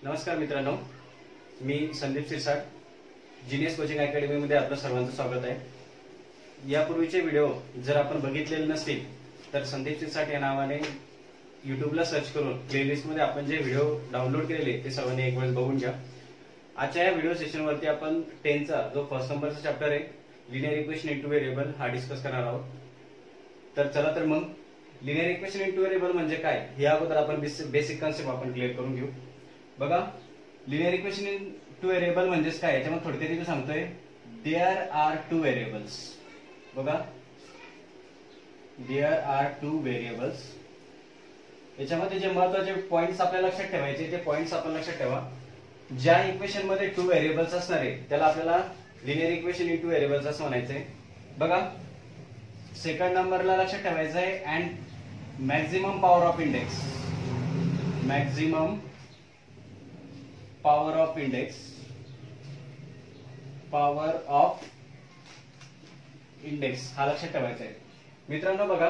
नमस्कार मित्रांनो, मी Sandeep Sirsat, genius coaching academy मध्ये आपलं सर्वांचं स्वागत आहे। यापूर्वीचे व्हिडिओ जर आपण बघितलेले नसतील तर संदीप सिरसाट या नावाने युट्यूबला सर्च करून प्लेलिस्ट मध्ये आपण जे व्हिडिओ डाउनलोड केलेले ते सर्वांनी एक वेळ बघून घ्या। आजच्या या व्हिडिओ सेशन वरती आपण 10 चा जो फर्स्ट नंबरचा चॅप्टर आहे लिनियर इक्वेशन इनटू व्हेरिएबल हा डिस्कस करणार आहोत। तर चला तर मग लिनियर इक्वेशन इनटू व्हेरिएबल म्हणजे काय हे अगोदर आपण बेसिक कन्सेप्ट आपण क्लिअर करून घेऊ। बघा, लिनियर इक्वेशन इनटू व्हेरिएबल म्हणजेच काय याच्यामध्ये थोडक्यात इथे सांगतोय देयर आर टू व्हेरिएबल्स। बघा, देयर आर टू व्हेरिएबल्स, याच्यामध्ये जे महत्त्वाचे पॉइंट्स आपल्याला लक्षात ठेवायचे ते पॉइंट्स आपण लक्षात ठेवा। ज्या इक्वेशन मध्ये टू व्हेरिएबल्स असणार आहे त्याला आपल्याला लिनियर इक्वेशन इनटू व्हेरिएबल्स असं म्हणायचंय। बघा, सेकंड नंबरला लक्षात ठेवायचं आहे and maximum power of index, maximum power of index, power of index हा लक्षात ठेवायचा आहे। मित्रांनो बघा,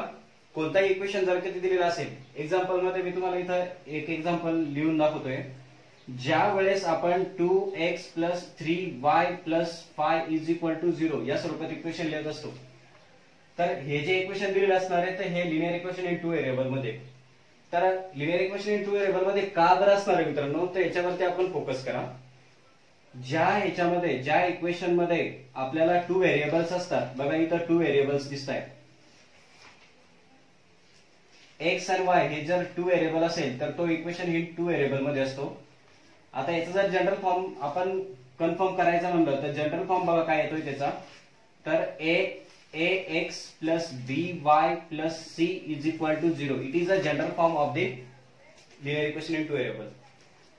कोणताही इक्वेशन जर कधी दिलेला असेल, एक्झाम्पल मध्ये मी तुम्हाला इथं एक एक्झाम्पल लिहून दाखवतोय। ज्या वेळेस आपण 2x + 3y + 5 = 0 या स्वरूपात इक्वेशन लिहित असतो तर हे जे इक्वेशन दिलेलं असणार आहे तर हे लिनियर इक्वेशन इनटू व्हेरिएबल मध्ये। तर लिनियर इक्वेशन इनटू व्हेरिएबल मध्ये का बरं असणार आहे मित्रांनो, तर याच्यावरती आपण फोकस करा। ज्या इक्वेशन मध्ये आपल्याला टू व्हेरिएबल्स असतात, बघा इथं टू व्हेरिएबल्स दिसत आहेत, एक्स आणि वाय हे जर टू व्हेरिएबल असेल तर तो इक्वेशन ही टू व्हेरिएबल मध्ये असतो। आता याचा जर जनरल फॉर्म आपण कन्फर्म करायचा म्हणलं तर जनरल फॉर्म बघा काय येतोय त्याचा, तर ax plus by plus c is equal to 0. It is a general form of the linear equation into variable.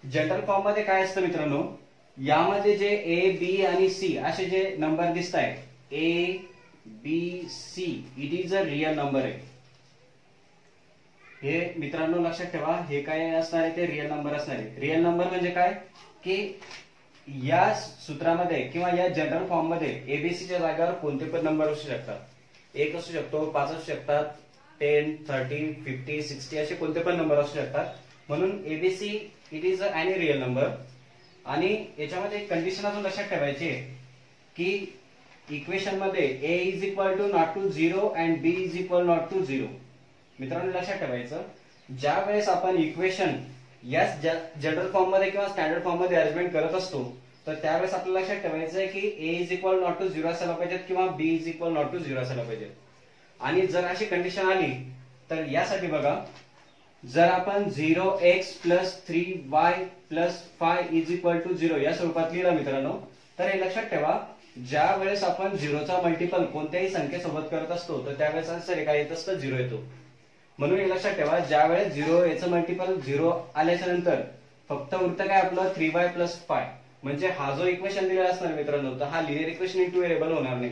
General form मध्ये काय असतं मित्रांनो, यामध्ये जे a b आणि c असे जे नंबर दिसत आहेत a b c it is a real number आहे। हे मित्रांनो लक्षात ठेवा, हे काय असणार आहे ते रियल नंबर असणार आहे। रियल नंबर म्हणजे काय की या सूत्रामध्ये किंवा या जनरल फॉर्म मध्ये एबीसीच्या जागेवर कोणते पण नंबर असू शकतात। 1 असू शकतो, 5 असू शकतात, 10, 30, 50, 60 असे कोणते पण नंबर असू शकतात। म्हणून ABC it is any real number. आणि याच्यामध्ये एक कंडिशन अजून लक्षात ठेवायची आहे की इक्वेशन मध्ये a is equal to not to 0 and b is equal not to 0। मित्रांनो लक्षात ठेवायचं, ज्या वेळेस आपण इक्वेशन या जनरल फॉर्म मध्ये किंवा स्टँडर्ड फॉर्म मध्ये अरेंजमेंट करत असतो तर त्यावेळेस आपल्याला लक्षात ठेवायचं आहे की a is equal not to 0 असायला पाहिजे किंवा b is equal not to 0 असायला पाहिजे। आणि जर अशी कंडिशन आली तर यासाठी बघा, जर आपण 0x + 3y + 5 is equal to 0 या स्वरूपात लिहिलं मित्रांनो, तर हे लक्षात ठेवा, ज्या वेळेस आपण 0चा मल्टिपल कोणत्याही संख्येसोबत करत असतो तर त्यावेळेस आन्सर काय येत असतं, 0 येतो। म्हणून हे लक्षात ठेवा, ज्या वेळेस 0 याचं मल्टिपल 0 आल्याच्या नंतर फक्त उरतं काय आपलं 3y + 5, म्हणजे हा जो इक्वेशन दिलेला असणार मित्रांनो तर हा लिनियर इक्वेशन इनटू व्हेरिएबल होणार नाही।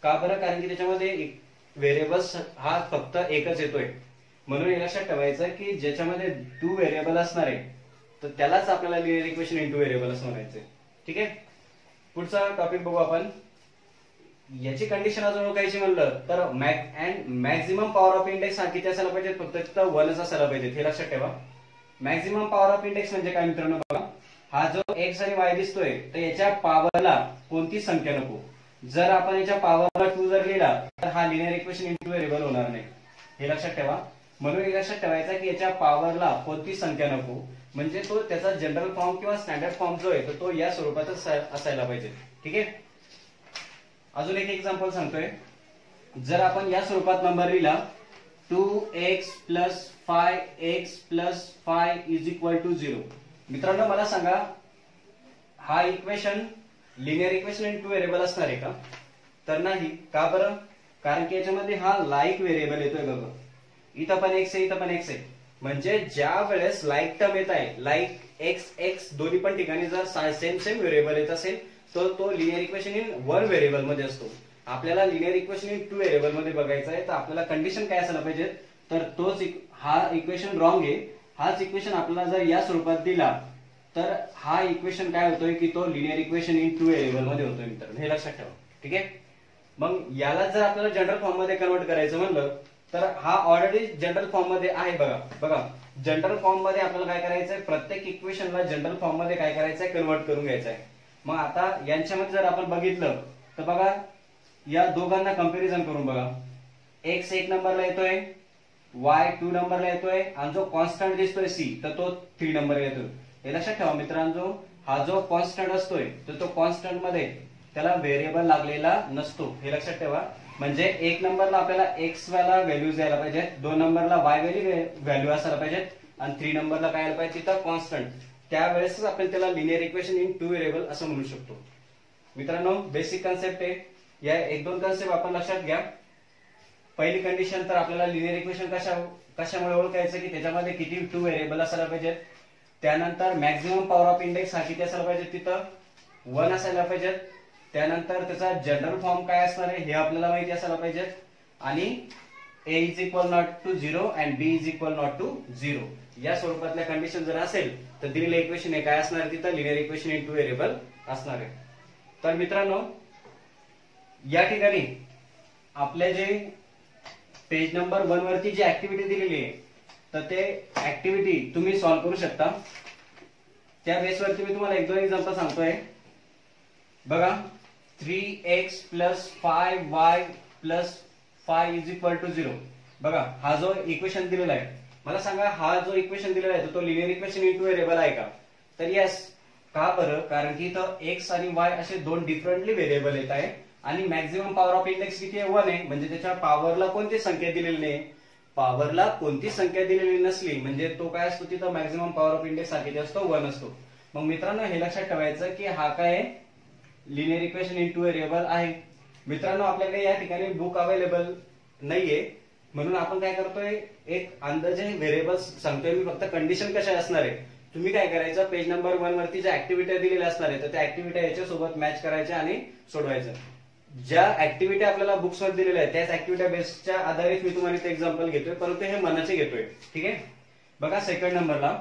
का बरं, कारण की त्याच्यामध्ये व्हेरिएबल्स हा फक्त एकच येतोय। म्हणून हे लक्षात ठेवायचं की ज्याच्यामध्ये टू व्हेरिएबल असणार आहे तर त्यालाच आपल्याला लिनियर इक्वेशन इनटू व्हेरिएबल असं म्हणायचंय। ठीक आहे, पुढचा टॉपिक बघू आपण। याची कंडिशन अजून ओळखायची म्हणलं तर मॅक्झिमम पॉवर ऑफ इंडेक्स हा किती असायला पाहिजे, फक्त 1च असायला पाहिजे। हे लक्षात ठेवा। मॅक्झिमम पॉवर ऑफ इंडेक्स म्हणजे काय मित्रांनो, बघा हा जो x आणि y दिसतोय तर याच्या पॉवरला कोणती संख्या नको। जर आपण याच्या पॉवरला 2 जर लिहिला तर हा लिनियर इक्वेशन इनटू व्हेरिएबल होणार नाही। हे लक्षात ठेवा। म्हणून हे लक्षात ठेवायचं की याच्या पॉवरला कोणती संख्या नको, म्हणजे तो त्याचा जनरल फॉर्म किंवा स्टँडर्ड फॉर्म जो आहे तो या स्वरूपातच असायला पाहिजे। ठीक आहे, अजून एक एक्झाम्पल सांगतोय। जर आपण या स्वरूपात नंबर लिहिला 2x + 5x + 5 is equal to 0, मित्रांनो मला सांगा हा equation linear equation into variable असणार आहे का, तर नाही। का बरं, कारण की याच्यामध्ये हा लाईक व्हेरिएबल येतोय। बघा इथं पण x आहे, इथं पण x आहे, म्हणजे ज्या वेळेस लाईक टर्म येत आहे, लाईक x दोन्ही पण ठिकाणी जर सेम व्हेरिएबल येत असेल तर तो linear equation in one variable मध्ये असतो। आपल्याला linear equation in two variable मध्ये बघायचं आहे तर आपल्याला कंडिशन काय असायला पाहिजे, तर तोच हा इक्वेशन रॉंग आहे। हाच इक्वेशन आपल्याला जर या स्वरूपात दिला तर हा इक्वेशन काय होतोय की तो linear equation in two variable मध्ये होतोय मित्रांनो, हे लक्षात ठेवा। ठीक आहे, मग याला जर आपल्याला जनरल फॉर्म मध्ये कन्वर्ट करायचं म्हणलं तर हा ऑलरेडी जनरल फॉर्म मध्ये आहे। बघा जनरल फॉर्म मध्ये आपल्याला काय करायचंय, प्रत्येक इक्वेशनला जनरल फॉर्म मध्ये काय करायचंय, कन्वर्ट करून घ्यायचंय. मग आता यांच्यामध्ये जर आपण बघितलं तर बघा, या दोघांना कंपॅरिझन करून बघा. एक्स 1 नंबरला येतोय, वाय 2 नंबरला येतोय, आणि जो कॉन्स्टंट दिसतोय सी तर तो 3 नंबरला येतोय. हे लक्षात ठेवा मित्रांनो, हा जो कॉन्स्टंट असतोय तर तो कॉन्स्टंट मध्ये त्याला व्हेरिएबल लागलेला नसतो, हे लक्षात ठेवा. म्हणजे 1 नंबरला आपल्याला एक्स वाला व्हॅल्यूज द्यायला पाहिजे, 2 नंबरला वाय व्हॅल्यू असायला पाहिजे, आणि 3 नंबरला काय यायला पाहिजे तिथं कॉन्स्टंट. त्यावेळेस आपण त्याला लिनियर इक्वेशन इन 2 व्हेरिएबल असं म्हणू शकतो. मित्रांनो बेसिक कन्सेप्ट आहे, या 1-2 कन्सेप्ट आपण लक्षात घ्या. पहिली कंडिशन तर आपल्याला लिनियर इक्वेशन कशामुळे ओळखायचं की त्याच्यामध्ये किती 2 व्हेरिएबल असायला पाहिजेत. त्यानंतर मॅक्झिमम पॉवर ऑफ इंडेक्स हा किती असायला पाहिजे, तिथं 1 असायला पाहिजे. त्यानंतर त्याचा जनरल फॉर्म काय असणार आहे हे आपल्याला माहिती असायला पाहिजे. आणि a is equal not to 0 and b is equal not to 0 या स्वरूपातल्या कंडिशन जर असेल तर दिलेलं इक्वेशन हे काय असणार आहे, तिथं लिनियर इक्वेशन इन 2 व्हेरिएबल असणार आहे. तर मित्रांनो या ठिकाणी आपल्या जे पेज नंबर 1 वरती जी ऍक्टिव्हिटी दिलेली आहे तर ते ऍक्टिव्हिटी तुम्ही सॉल्व्ह करू शकता. त्या बेसवरती मी तुम्हाला 1-2 एक्झाम्पल सांगतोय. बघा, 3x plus 5y plus 5 is equal to 0. बघा हा जो इक्वेशन दिलेला आहे, मला सांगा हा जो इक्वेशन दिलेला आहे तो लिनियर इक्वेशन इन 2 व्हेरिएबल आहे का, तर यस. का बरं, कारण की इथं x आणि y असे 2 डिफरंटली व्हेरिएबल येत आहे, आणि मॅक्झिमम पॉवर ऑफ इंडेक्स किती आहे, 1 आहे. म्हणजे त्याच्या पॉवरला कोणती संख्या दिलेली नाही, पॉवरला कोणती संख्या दिलेली नसली म्हणजे तो काय असतो, तिथं मॅक्झिमम पॉवर ऑफ इंडेक्स हा किती असतो, 1 असतो. मग मित्रांनो हे लक्षात ठेवायचं की हा काय लिनियर इक्वेशन इन 2 व्हेरिएबल आहे. मित्रांनो आपल्याकडे या ठिकाणी बुक अवेलेबल नाहीये, म्हणून आपण काय करतोय, एक अंदाजे व्हेरिएबल्स सांगतोय मी, फक्त कंडिशन कशा असणार आहे. तुम्ही काय करायचं, पेज नंबर 1 वरती ज्या ऍक्टिव्हिटी दिलेल्या असणार आहे तर त्या ऍक्टिव्हिटी याच्यासोबत मॅच करायच्या आणि सोडवायचं. ज्या ऍक्टिव्हिटी आपल्याला बुक्सवर दिलेल्या आहेत त्याच ऍक्टिव्हिटी बेसच्या आधारित मी तुम्हाला इथे एक्झाम्पल घेतोय, परंतु हे मनाचे घेतोय. ठीक आहे. बघा सेकंड नंबरला,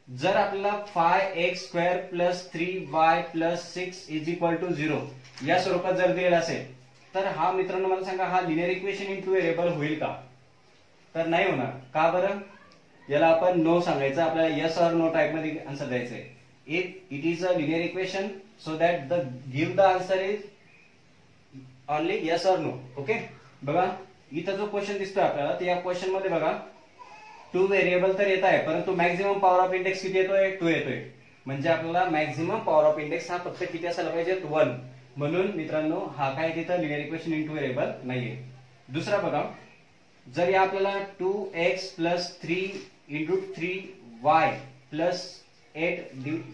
जर आपल्याला 5x² plus 3y plus 6 is equal to 0 या स्वरूपात जर दिलेला असेल तर हा मित्रांनो मला सांगा हा लिनियर इक्वेशन इन 2 व्हेरिएबल होईल का, तर नाही होणार. का बरं, याला आपण नो सांगायचं, आपल्याला येस ऑर नो टाइप मध्ये आन्सर द्यायचंय. If it is a linear equation so that the give the answer is only yes or no. Okay. बघा इथं जो क्वेश्चन दिसतोय आपल्याला, तर या क्वेश्चन मध्ये बघा 2 व्हेरिएबल तर येत आहे, परंतु मॅक्झिमम पॉवर ऑफ इंडेक्स किती येतोय, 2 येतोय. म्हणजे आपल्याला मॅक्झिमम पॉवर ऑफ इंडेक्स हा फक्त किती असायला पाहिजे, 1. म्हणून मित्रांनो हा काय तिथं लिनियर इक्वेशन इन 2 व्हेरिएबल नाहीये. दुसरा बघा, जर या आपल्याला 2x plus 3 into 3y plus 8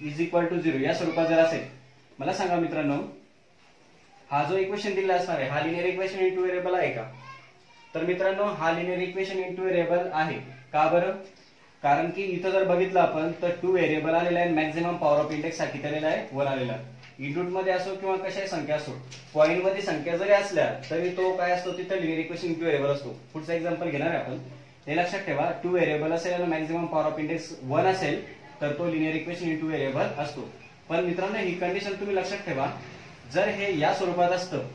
is equal to 0 या स्वरूपात जर असेल, मला सांगा मित्रांनो हा जो इक्वेशन दिलेला असणार आहे हा लिनियर इक्वेशन इन 2 व्हेरिएबल आहे का, तर मित्रांनो हा लिनियर इक्वेशन इन 2 व्हेरिएबल आहे. का बरं, कारण की इथं जर बघितलं आपण तर 2 व्हेरिएबल आलेला आहे, मॅक्झिमम पॉवर ऑफ इंडेक्स हा किती आलेला आहे, 1 आलेला आहे. इनपुट मध्ये असो किंवा कशाही संख्या असो, पॉईंट मध्ये संख्या जरी असल्या तरी तो काय असतो, तिथं लिनियर इक्वेशन इन 2 व्हेरिएबल असतो. पुढचा एक्झाम्पल घेणार आहे आपण, हे लक्षात ठेवा. 2 व्हेरिएबल असेल आणि मॅक्झिमम पॉवर ऑफ इंडेक्स 1 असेल तर तो लिनियर इक्वेशन इन 2 व्हेरिएबल असतो. पण मित्रांनो ही कंडिशन तुम्ही लक्षात ठेवा, जर हे या स्वरूपात असतं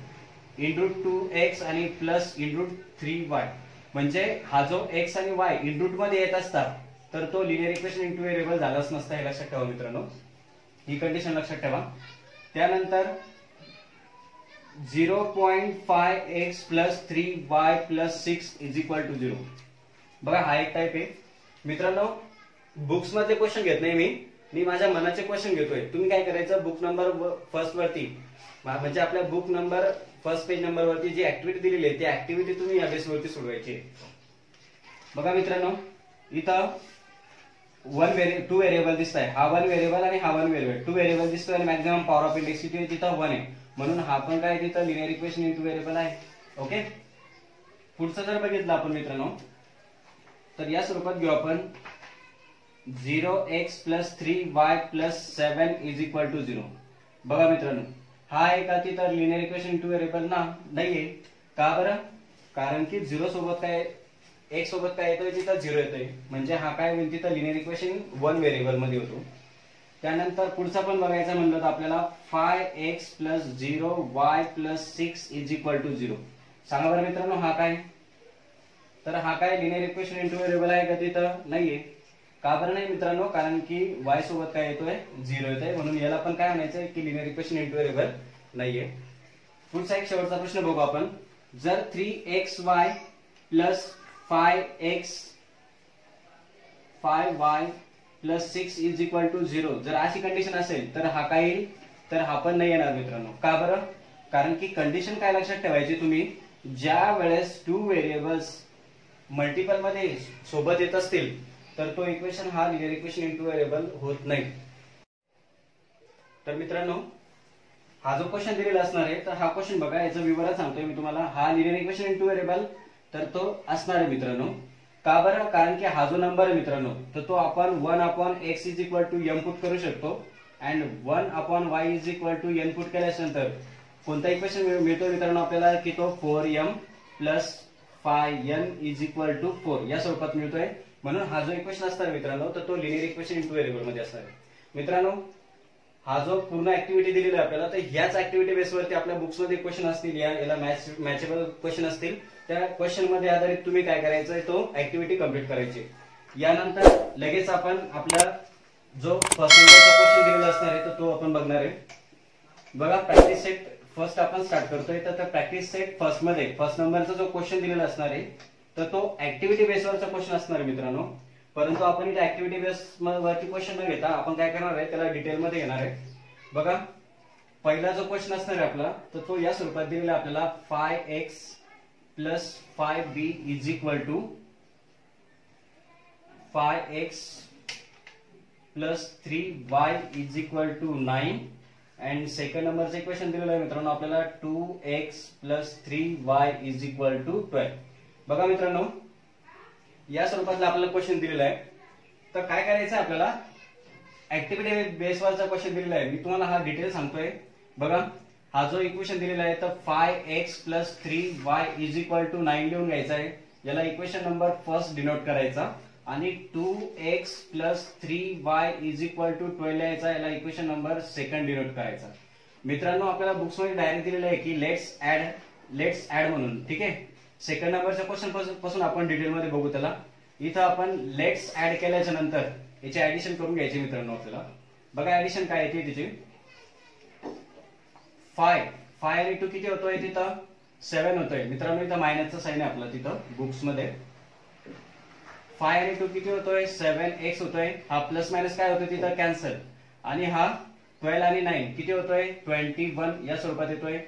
इंटू 2x आणि प्लस इंटू 3y, म्हणजे हा जो x आणि y इनरूट मध्ये येत असतात तर तो लिनियर इक्वेशन इन 2 व्हेरिएबल झालाच नसता, हे लक्षात ठेवा मित्रांनो. ही कंडिशन लक्षात ठेवा. त्यानंतर 0.5x plus 3y plus 6 is equal to 0. बघा हा एक टाइप आहे मित्रांनो. बुक्स मधले क्वेश्चन घेत नाही मी माझ्या मनाचे क्वेश्चन घेतोय. तुम्ही काय करायचं, बुक नंबर फर्स्ट वरती म्हणजे आपल्या book number first page number वरती जी ऍक्टिव्हिटी दिलेली आहे ती ऍक्टिव्हिटी तुम्ही या बेसवरती सोडवायची. बघा मित्रांनो इथं 2 व्हेरिएबल दिसत आहे, हा 1 व्हेरिएबल आणि हा 1 व्हेरिएबल. 2 व्हेरिएबल दिसतोय आणि मॅक्झिमम पॉवर ऑफ इंडेक्स किती आहे, तिथं 1 आहे. म्हणून हा पण काय तिथं लिनियर इक्वेशन इन 2 व्हेरिएबल आहे. ओके. पुढचं जर बघितलं आपण मित्रांनो तर या स्वरूपात घेऊ आपण 0x plus 3y plus 7 is equal to 0. बघा मित्रांनो हा आहे का तिथं लिनियर इक्वेशन इन 2 व्हेरिएबल नाहीये. का बरं, कारण की 0 सोबत काय x सोबत काय येतोय, तिथं 0 येतोय. म्हणजे हा काय होईल, तिथं लिनियर इक्वेशन 1 व्हेरिएबल मध्ये होतो. त्यानंतर पुढचा पण बघायचा म्हणलं तर आपल्याला 5x plus 0y plus 6 is equal to 0. सांगा बरं मित्रांनो हा काय, तर हा काय लिनियर इक्वेशन इन 2 व्हेरिएबल आहे का, तिथं नाहीये. का बरं नाही मित्रांनो, कारण की y सोबत काय येतोय 0 येतोय, म्हणून याला पण काय म्हणायचंय की लिनियर इक्वेशन इंटू व्हेरिएबल नाहीये. पुढचा एक शेवटचा प्रश्न बघू आपण. जर 3xy plus 5y plus 6 is equal to 0 जर अशी कंडिशन असेल तर हा काय येईल, तर हा पण नाही येणार मित्रांनो. का बरं, कारण की कंडिशन काय लक्षात ठेवायची तुम्ही, ज्या वेळेस टू व्हेरिएबल्स मल्टिपल मध्ये सोबत येत असतील तर तो इक्वेशन हा लिनियर इक्वेशन इंटू व्हेरिएबल होत नाही. तर मित्रांनो हा जो क्वेश्चन दिलेला असणार आहे, तर हा क्वेश्चन बघा, याचं विवरण सांगतोय मी तुम्हाला. हा लिनियर इक्वेशन इंटू व्हेरिएबल तर तो असणार आहे मित्रांनो. का बरं, कारण की हा जो नंबर आहे मित्रांनो, तर तो आपण 1/x is equal to m put करू शकतो and 1/y is equal to n put केल्यानंतर कोणता इक्वेशन मिळतो मित्रांनो आपल्याला, की तो 4m plus 5n is equal to 4 या स्वरूपात मिळतोय. म्हणून हा जो इक्वेशन असणार मित्रांनो, तर तो लिनियर इक्वेशन इंटू व्हेरिएबल मध्ये असणार आहे. मित्रांनो हा जो पूर्ण ऍक्टिव्हिटी दिलेला आहे आपल्याला, तर ह्याच ऍक्टिव्हिटी बेसवरती आपल्या बुक्स मध्ये क्वेश्चन असतील, याला मॅचेबल क्वेश्चन असतील. त्या क्वेश्चन मध्ये आधारित तुम्ही काय करायचं, तो ऍक्टिव्हिटी कम्प्लीट करायची. यानंतर लगेच आपण आपला जो फर्स्ट नंबरचा क्वेश्चन दिलेला असणार आहे, तर तो आपण बघणार आहे. बघा प्रॅक्टिस सेट फर्स्ट आपण स्टार्ट करतोय. तर प्रॅक्टिस सेट फर्स्ट मध्ये फर्स्ट नंबरचा जो क्वेश्चन दिलेला असणार आहे, तर तो ऍक्टिव्हिटी बेसवरचा क्वेश्चन असणार आहे मित्रांनो. परंतु आपण इथे ऍक्टिव्हिटी बेस वरती क्वेश्चन न घेता आपण काय करणार आहे, त्याला डिटेल मध्ये घेणार आहे. बघा पहिला जो क्वेश्चन असणार आहे आपला, तर तो या स्वरूपात दिलेला आपल्याला 5x plus 5b is equal to 5x plus 3y is equal to 9 and second नंबरचं इक्वेशन दिलेलं आहे मित्रांनो आपल्याला 2x plus 3y is equal to 12. बघा मित्रांनो या स्वरूपातला आपल्याला क्वेश्चन दिलेला आहे. तर काय करायचं आपल्याला, ऍक्टिव्हिटी बेसवरचा क्वेश्चन दिलेला आहे, मी तुम्हाला हा डिटेल सांगतोय. बघा हा जो इक्वेशन दिलेला आहे, तर 5x plus 3y is equal to 9 लिहून घ्यायचा आहे. याला इक्वेशन नंबर फर्स्ट डिनोट करायचा आणि 2x plus 3y is equal to 12 लिहायचा. याला इक्वेशन नंबर सेकंड डिनोट करायचा. मित्रांनो आपल्याला बुक्स मध्ये डायरेक्ट दिलेलं आहे की लेट्स ऍड म्हणून. ठीक आहे, सेकंड नंबरच्या क्वेश्चन पासून आपण डिटेल मध्ये बघू त्याला. इथं आपण लेट्स ऍड केल्याच्या नंतर याची ऍडिशन करून घ्यायची मित्रांनो आपल्याला. बघा ऍडिशन काय येते तिची, 5 आणि 2 किती होतोय, तिथं 7 होतोय मित्रांनो. इथं मायनसचा साइन आहे आपला तिथं बुक्स मध्ये. 5 आणि 2 किती होतोय, 7x होतोय. हा प्लस मायनस काय होतोय तिथं कॅन्सल. आणि हा 12 आणि 9 किती होतोय, 21 या स्वरूपात येतोय.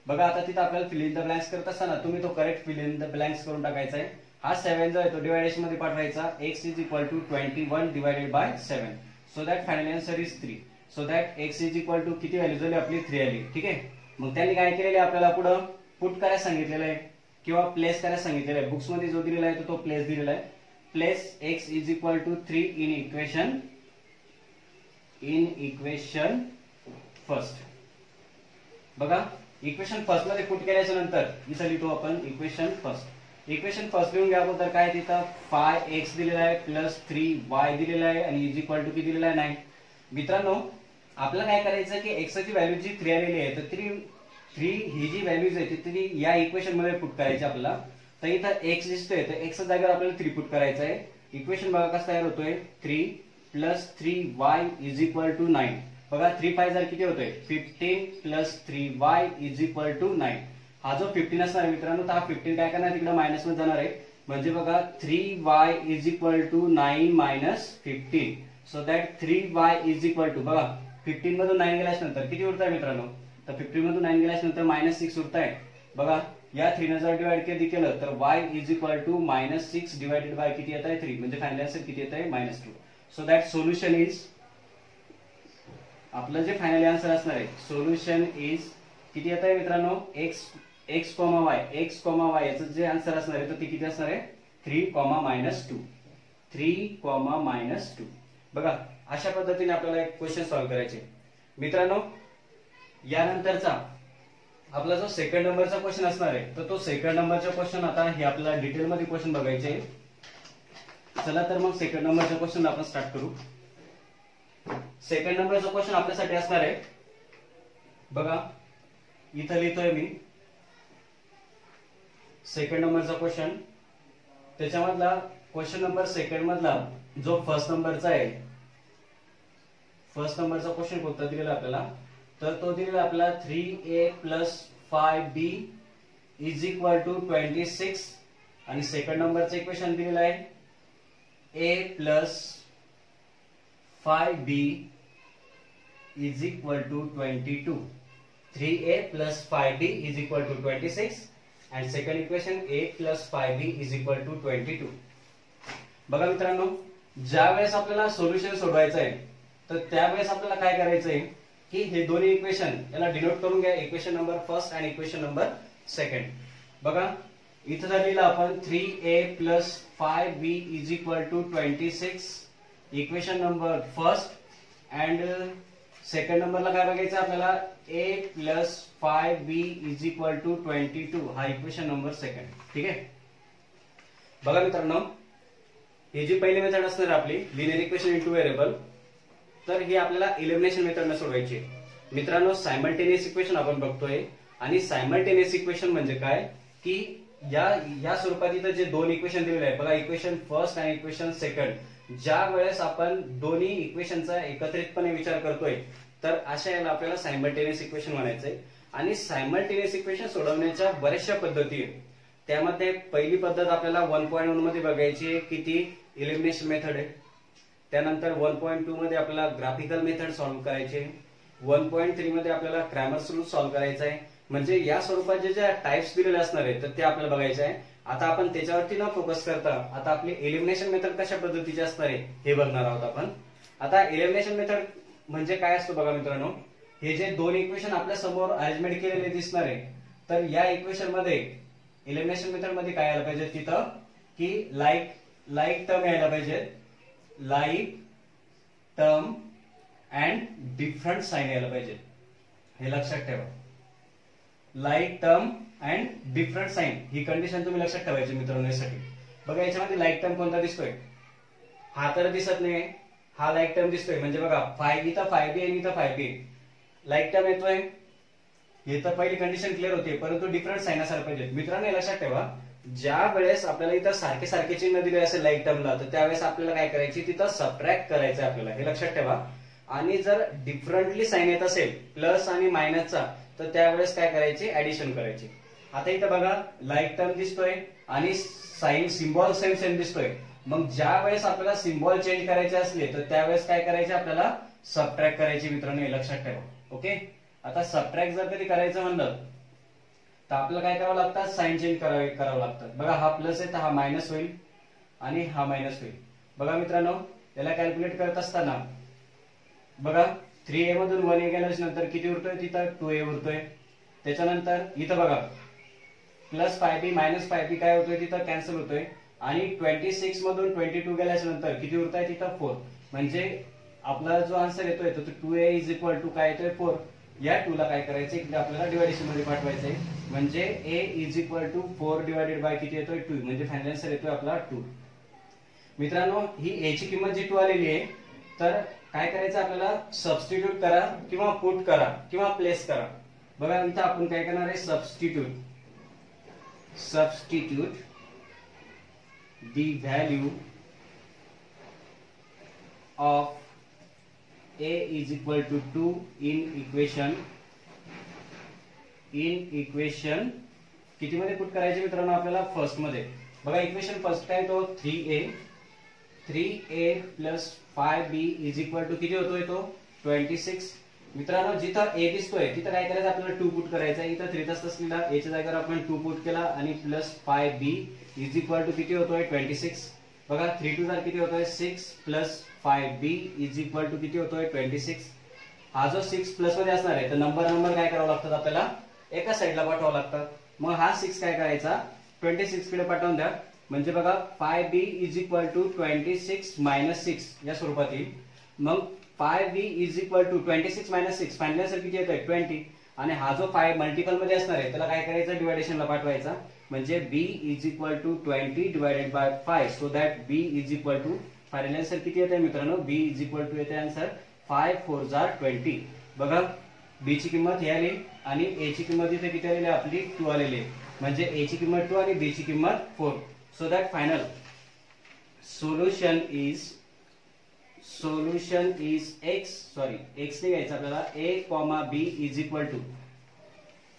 बघा आता तिथं आपल्याला फिल इन द ब्लँक्स करत असताना तुम्ही तो correct fill in the blanks करून टाकायचा आहे. हा 7 जो आहे तो डिवायडेशन मध्ये पाठवायचा. x is equal to 21 divided by 7 so that final answer is 3. So that x is equal to किती व्हॅल्यू झाली आपली 3 आली. ठीक आहे, मग त्यांनी काय केलेलं आहे आपल्याला पुढं पुट करायला सांगितलेलं आहे किंवा प्लेस करायला सांगितलेलं आहे. बुक्स मध्ये जो दिलेला आहे तो प्लेस दिलेला आहे. Place x is equal to 3 in equation first. बघा इक्वेशन फर्स्ट मध्ये पुट केल्याच्या नंतर इथं लिहितो आपण इक्वेशन फर्स्ट. इक्वेशन फर्स्ट लिहून घ्या अगोदर. काय तिथं 5x दिलेला आहे प्लस 3y दिलेला आहे आणि इज इक्वल टू किती दिलेला आहे 9. मित्रांनो आपल्याला काय करायचं की x ची व्हॅल्यू जी 3 आलेली आहे, तर 3 ही जी व्हॅल्यूज आहे ती या इक्वेशन मध्ये पुट करायची आपल्याला. तर इथं x दिसतोय, तर x च्या जागेवर आपल्याला 3 पुट करायचं आहे. इक्वेशन बघा कसं तयार होतोय, 3 plus 3y is equal to 9. बघा 3 5 जार किती होतोय, 15 plus 3y is equal to 9. हा जो 15 असणार आहे मित्रांनो, तर हा 15 काय करणार तिकडे मायनस मध्ये जाणार आहे. म्हणजे बघा 3y is equal to 9 minus 15. So that 3y is equal to, बघा 15 मधून 9 गेल्याच्या नंतर किती उरत आहे मित्रांनो, तर 15 मधून 9 गेल्याच्या नंतर मायनस 6 उरत आहे. बघा या 3 ने जर डिवाइड केलं तर y is equal to minus 6 divided by किती येत आहे 3. म्हणजे फायनल आन्सर किती येत आहे -2. सो दॅट सोल्युशन इज, आपलं जे फायनल आन्सर असणार आहे सोल्युशन इज किती येत आहे मित्रांनो, x, y याचं जे आन्सर असणार आहे तर ते किती असणार आहे 3, -2. 3, -2. बघा अशा पद्धतीने आपल्याला एक क्वेश्चन सॉल्व्ह करायचे मित्रांनो. यानंतरचा आपला जो सेकंड नंबरचा क्वेश्चन असणार आहे, तर तो सेकंड नंबरचा क्वेश्चन आता हे आपल्याला डिटेल मध्ये क्वेश्चन बघायचे. चला तर मग सेकंड नंबरचा क्वेश्चन आपण स्टार्ट करू. सेकंड नंबरचा क्वेश्चन आपल्यासाठी असणार आहे, बघा इथं लिहितोय मी सेकंड नंबरचा क्वेश्चन. त्याच्यामधला क्वेश्चन नंबर सेकंड मधला जो फर्स्ट नंबरचा आहे, फर्स्ट नंबरचा क्वेश्चन कोणता दिलेला आपल्याला, तर तो दिलेला आपल्याला 3a + 5b = 26 आणि सेकंड नंबरचं इक्वेशन दिलेलं आहे a + 5b = 22. 3a + 5b = 26 and second equation a + 5b = 22. बघा मित्रांनो, ज्या वेळेस आपल्याला सोल्युशन सोडवायचं आहे तर त्यावेळेस आपल्याला काय करायचं आहे की हे दोन्ही इक्वेशन याला डिनोट करून घ्या, इक्वेशन नंबर फर्स्ट आणि इक्वेशन नंबर सेकंड. बघा इथं झालेलं आपण 3a + 5b = 26 equation number first and second नंबरला काय बघायचं आपल्याला a + 5b = 22 हा इक्वेशन नंबर सेकंड. ठीक आहे. बघा मित्रांनो, ही जी पहिली मेथड असणार आपली लिनियर इक्वेशन इंटू व्हेरिएबल, तर ही आपल्याला एलिमिनेशन मेथडने सोडवायची. मित्रांनो सायमल्टेनियस इक्वेशन आपण बघतोय आणि सायमल्टेनियस इक्वेशन म्हणजे काय की या स्वरूपात इथं जे दोन इक्वेशन दिलेले आहे बघा, इक्वेशन फर्स्ट आणि इक्वेशन सेकंड, ज्या वेळेस आपण दोन्ही इक्वेशनचा एकत्रितपणे विचार करतोय तर अशा याला आपल्याला सायमल्टेनियस इक्वेशन म्हणायचंय. आणि सायमल्टेनियस इक्वेशन सोडवण्याच्या बऱ्याचशा पद्धती आहेत. त्यामध्ये पहिली पद्धत आपल्याला 1.1 मध्ये बघायची आहे की ती एलिमिनेशन मेथड आहे. त्यानंतर 1.2 मध्ये आपल्याला ग्राफिकल मेथड सॉल्व्ह करायची आहे. 1.3 मध्ये आपल्याला क्रॅमर्स रूल सॉल्व्ह करायचा आहे. म्हणजे या स्वरूपाचे ज्या टाइप्स दिलेले असणार आहेत तर ते आपल्याला बघायचे आहे. आता आपण त्याच्यावरती न फोकस करता आता आपली एलिमिनेशन मेथड कशा पद्धतीची असणार आहे हे बघणार आहोत आपण. आता एलिमिनेशन मेथड म्हणजे काय असतो बघा मित्रांनो, हे जे दोन इक्वेशन आपल्या समोर अरेंजमेंट केलेले दिसणार आहे तर या इक्वेशन मध्ये एलिमिनेशन मेथड मध्ये काय आलं पाहिजे तिथं की लाईक टर्म यायला पाहिजे, like term and different sign यायला पाहिजे. हे लक्षात ठेवा, like term and different sign ही कंडिशन तुम्ही लक्षात ठेवायची मित्रांनो यासाठी. बघा याच्यामध्ये लाईक टर्म कोणता दिसतोय, हा तर दिसत नाही, हा लाईक टर्म दिसतोय म्हणजे बघा 5 इथं 5b आणि इथं 5b लाईक टर्म येतोय. हे तर पहिली कंडिशन क्लिअर होते, परंतु डिफरंट साइन असायला पाहिजे. मित्रांनो हे लक्षात ठेवा, ज्या वेळेस आपल्याला इथं सारखे सारखे चिन्ह दिले असेल लाईक टर्मला तर त्यावेळेस आपल्याला काय करायची तिथं सबट्रॅक्ट करायचं आपल्याला, हे लक्षात ठेवा. आणि जर डिफरंटली साइन येत असेल प्लस आणि मायनसचा तर त्यावेळेस काय करायचे ऍडिशन करायचे. आता इथं बघा लाईक टर्म दिसतोय आणि साइन सिम्बॉल सेम दिसतोय. मग ज्या वेळेस आपल्याला सिम्बॉल चेंज करायचे असले तर त्यावेळेस काय करायचे आपल्याला सबट्रॅक्ट करायचे मित्रांनो, हे लक्षात ठेवा. ओके. आता सबट्रॅक्ट जर कधी करायचं म्हणलं तर आपल्याला काय करावं लागतं, साइन चेंज करावं लागतं. बघा हा प्लस आहे तर हा मायनस होईल आणि हा मायनस होईल. बघा मित्रांनो याला कॅल्क्युलेट करत असताना बघा 3a मधून 1a गेल्याच्या नंतर किती उरतोय तिथं 2a उरतोय. त्याच्यानंतर इथं बघा प्लस 5b मायनस 5b काय होतोय तिथं कॅन्सल होतोय. आणि 26 मधून 22 गेल्याच्या नंतर किती उरतोय तिथं 4. म्हणजे आपला जो आन्सर येतोय तो 2a = काय येतोय 4. या 2 ला काय करायचं इकडे आपल्याला डिव्हायडेशन मध्ये पाठवायचंय. म्हणजे a = 4 डिवाइडेड बाय किती येतोय 2. म्हणजे फायनल आन्सर येतोय आपला 2. मित्रांनो ही a ची किंमत जी 2 आलेली आहे तर काय करायचं आपल्याला सबस्टिट्यूट करा किंवा पुट करा किंवा प्लेस करा. बघा इथं आपण काय करणार आहे substitute the value of a = 2 in equation किती मध्ये पुट करायचे मित्रांनो आपल्याला फर्स्ट मध्ये. बघा इक्वेशन फर्स्ट काय तो 3a + 5b = किती होतोय तो 26. मित्रांनो जिथं a दिसतोय तिथं काय करायचं आपल्याला 2 पुट करायचं. इथं 3 असलेला a च्या जागेवर आपण 2 पुट केला आणि प्लस 5b = किती होतोय 26. बघा 3 2 किती होतोय 6 प्लस 5b = किती होतोय 26. हा जो 6 प्लस मध्ये असणार आहे तर नंबर काय करावं लागतात आपल्याला एका साईडला पाठवावं लागतात. मग हा 6 काय करायचा 26 कडे पाठवून द्या. म्हणजे बघा 5b = 26 - 6 या स्वरूपात येईल. मग 5b = 26 - 6 फायनल आन्सर किती येतोय 20. आणि हा जो 5 मल्टिपल मध्ये असणार आहे त्याला काय करायचं डिव्हायडेशनला पाठवायचा. म्हणजे b = 20 divided by 5 so that b = final answer किती येते मित्रांनो b = येते आन्सर 5 4 = 20. बघा b ची किंमत ही आली आणि a ची किंमत इथे किती आलेली आपली 2 आलेली आहे. म्हणजे a ची किंमत 2 आणि b ची किंमत 4. So that final solution is solution is X, sorry X नाही घ्यायचं आपल्याला, A comma B is equal to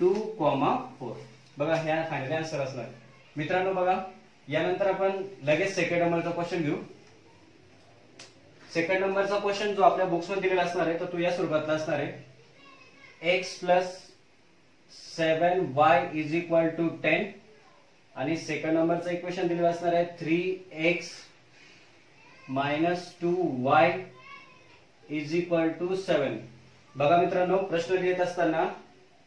2,4. बघा ह्या फायनल आन्सर असणार मित्रांनो. बघा यानंतर आपण लगेच सेकंड नंबरचा क्वेश्चन घेऊ. सेकंड नंबरचा क्वेश्चन जो आपल्या बुक्स मध्ये दिलेला असणार आहे तर तो या स्वरूपातला असणार आहे. X plus 7y is equal to 10 आणि सेकंड नंबरचं इक्वेशन दिलेलं असणार आहे 3x minus 2y is equal to 7. बघा मित्रांनो प्रश्न लिहित असताना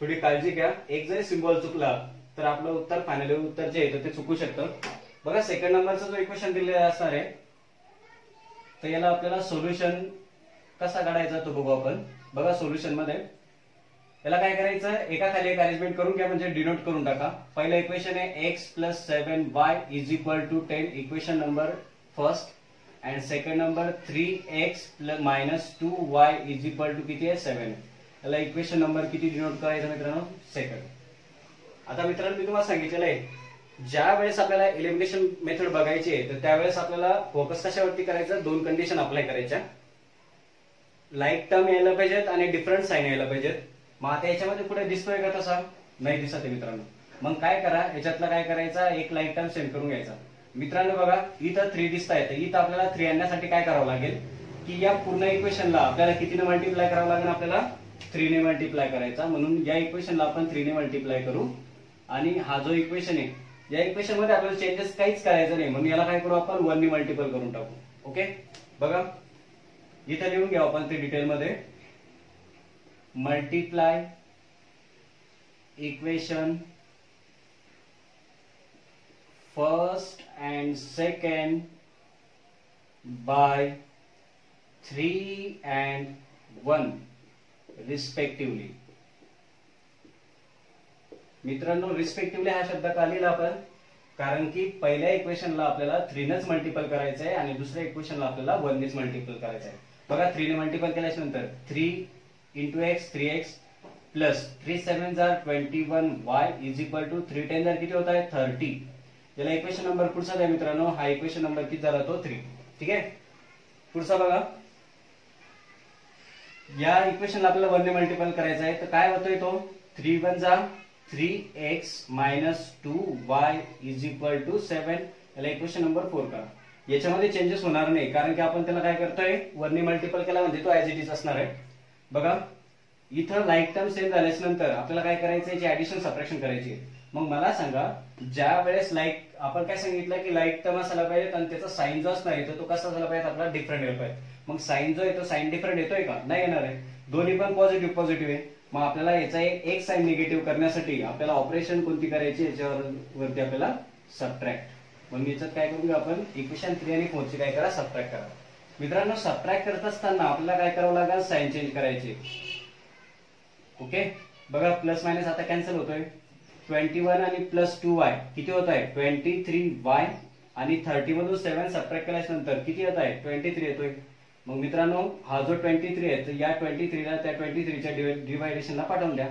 थोडी काळजी घ्या, एक जरी सिम्बॉल चुकला तर आपलं उत्तर फायनली उत्तर जे येतं ते चुकू शकतं. बघा सेकंड नंबरचा जो इक्वेशन दिलेला असणार आहे तर याला आपल्याला सोल्युशन कसा काढायचा तो बघू आपण. बघा सोल्युशन मध्ये याला काय करायचं, एका खाली एक अरेंजमेंट करून घ्या म्हणजे डिनोट करून टाका. पहिलं इक्वेशन आहे x plus 7y is equal to 10, equation number first. And second number 3x minus 2y is equal to किती आहे 7. याला इक्वेशन नंबर किती डिनोट करायचं मित्रांनो, सेकंड. आता मित्रांनो मी तुम्हाला सांगितलेलं आहे ज्या वेळेस आपल्याला एलिमिनेशन मेथड बघायची आहे तर त्यावेळेस आपल्याला फोकस कशावरती करायचं, दोन कंडिशन अप्लाय करायच्या. लाईक टर्म यायला पाहिजेत आणि डिफरंट साईन यायला पाहिजेत. मग आता याच्यामध्ये पुढे दिसतोय का तसा, नाही दिसत आहे मित्रांनो. मग काय करा, याच्यातला काय करायचा, एक लाईक टर्म सेंड करून घ्यायचा. मित्रांनो बघा इथं 3 दिसत आहे, तर इथं आपल्याला 3 आणण्यासाठी काय करावं लागेल की या पूर्ण इक्वेशनला आपल्याला कितीने मल्टिप्लाय करावं लागेल, आपल्याला 3 ने मल्टिप्लाय करायचा. म्हणून या इक्वेशनला आपण 3 ने मल्टिप्लाय करू आणि हा जो इक्वेशन आहे या इक्वेशन मध्ये आपल्याला चेंजेस काहीच करायचं नाही म्हणून याला काय करू आपण 1 ने मल्टिपल करून टाकू. ओके बघा इथे लिहून घ्या आपण ते डिटेल मध्ये. Multiply equation first and second by 3 and 1 respectively. मित्रांनो रिस्पेक्टिव्हली हा शब्द का लिहिला आपण, कारण की पहिल्या इक्वेशनला आपल्याला 3 नेच मल्टिपल करायचं आहे आणि दुसऱ्या इक्वेशनला आपल्याला 1 नेच मल्टिपल करायचं आहे. बघा 3 ने मल्टिपल केल्यानंतर 3 into x 3x plus 3 7 are 21y is equal to 3 10 किती होत आहे 30. याला इक्वेशन नंबर पुढचा आहे मित्रांनो, हा इक्वेशन नंबर किती झाला तो 3. ठीक आहे पुढचा बघा, या इक्वेशनला आपल्याला 1 ने मल्टिपल करायचं आहे तर काय होतोय तो 3 1 जा 3x minus 2y is equal to 7. याला इक्वेशन नंबर 4 करा. याच्यामध्ये चेंजेस होणार नाही कारण की आपण त्याला काय करतोय 1 ने मल्टिपल केला म्हणजे तो ऍज इट इज असणार आहे. बघा इथं लाईक टर्म सेम झाल्यास नंतर आपल्याला काय करायचं याची ऍडिशन सबट्रॅक्शन करायची. मग मला सांगा ज्या वेळेस लाईक आपण काय सांगितलं की लाईक टर्म असायला पाहिजे आणि त्याचा साईन जो असणार आहे तो कसा झाला पाहिजे आपला डिफरंट यायला पाहिजे. मग साईन जो आहे तो साईन डिफरंट येतोय का, नाही येणार आहे. दोन्ही पण पॉझिटिव्ह पॉझिटिव्ह आहे. मग आपल्याला याचा एक साईन निगेटिव्ह करण्यासाठी आपल्याला ऑपरेशन कोणती करायची याच्यावरती आपल्याला सबट्रॅक्ट. मग याच्यात काय करू आपण इक्वेशन 3 आणि 4 ची काय करा सबट्रॅक्ट करा. मित्रांनो सबट्रॅक्ट करत असताना आपल्याला काय करावं लागेल साईन चेंज करायचे. ओके बघा प्लस मायनस आता कॅन्सल होतोय. 21 आणि प्लस 2y किती होत आहे 23y आणि 30 मधून 7 सबट्रॅक्ट केल्यानंतर किती येत आहे 23 येतोय. मग मित्रांनो हा जो 23 आहे तर या 23 ला त्या 23 च्या डिवायडेशनला पाठवून द्या.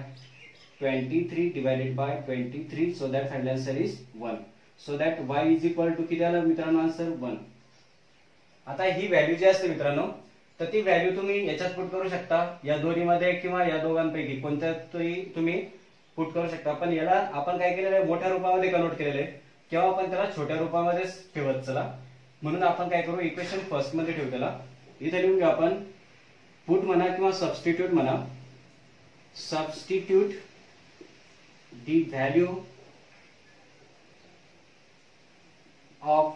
23 divided by 23 so that final answer is 1. So that y is equal to किती आलं मित्रांनो आन्सर 1. आता ही व्हॅल्यू जी असते मित्रांनो तर ती व्हॅल्यू तुम्ही याच्यात पुट करू शकता या दोन्हीमध्ये किंवा या दोघांपैकी कोणत्यातही तुम्ही पुट करू शकता. पण याला आपण काय केलेलं आहे मोठ्या रूपामध्ये कन्वर्ट केलेलं आहे किंवा आपण त्याला छोट्या रूपामध्ये ठेवत चला. म्हणून आपण काय करू इक्वेशन फर्स्ट मध्ये ठेवू त्याला. इथे लिहून घेऊ आपण पुट म्हणा किंवा सबस्टिट्यूट म्हणा. Substitute the value of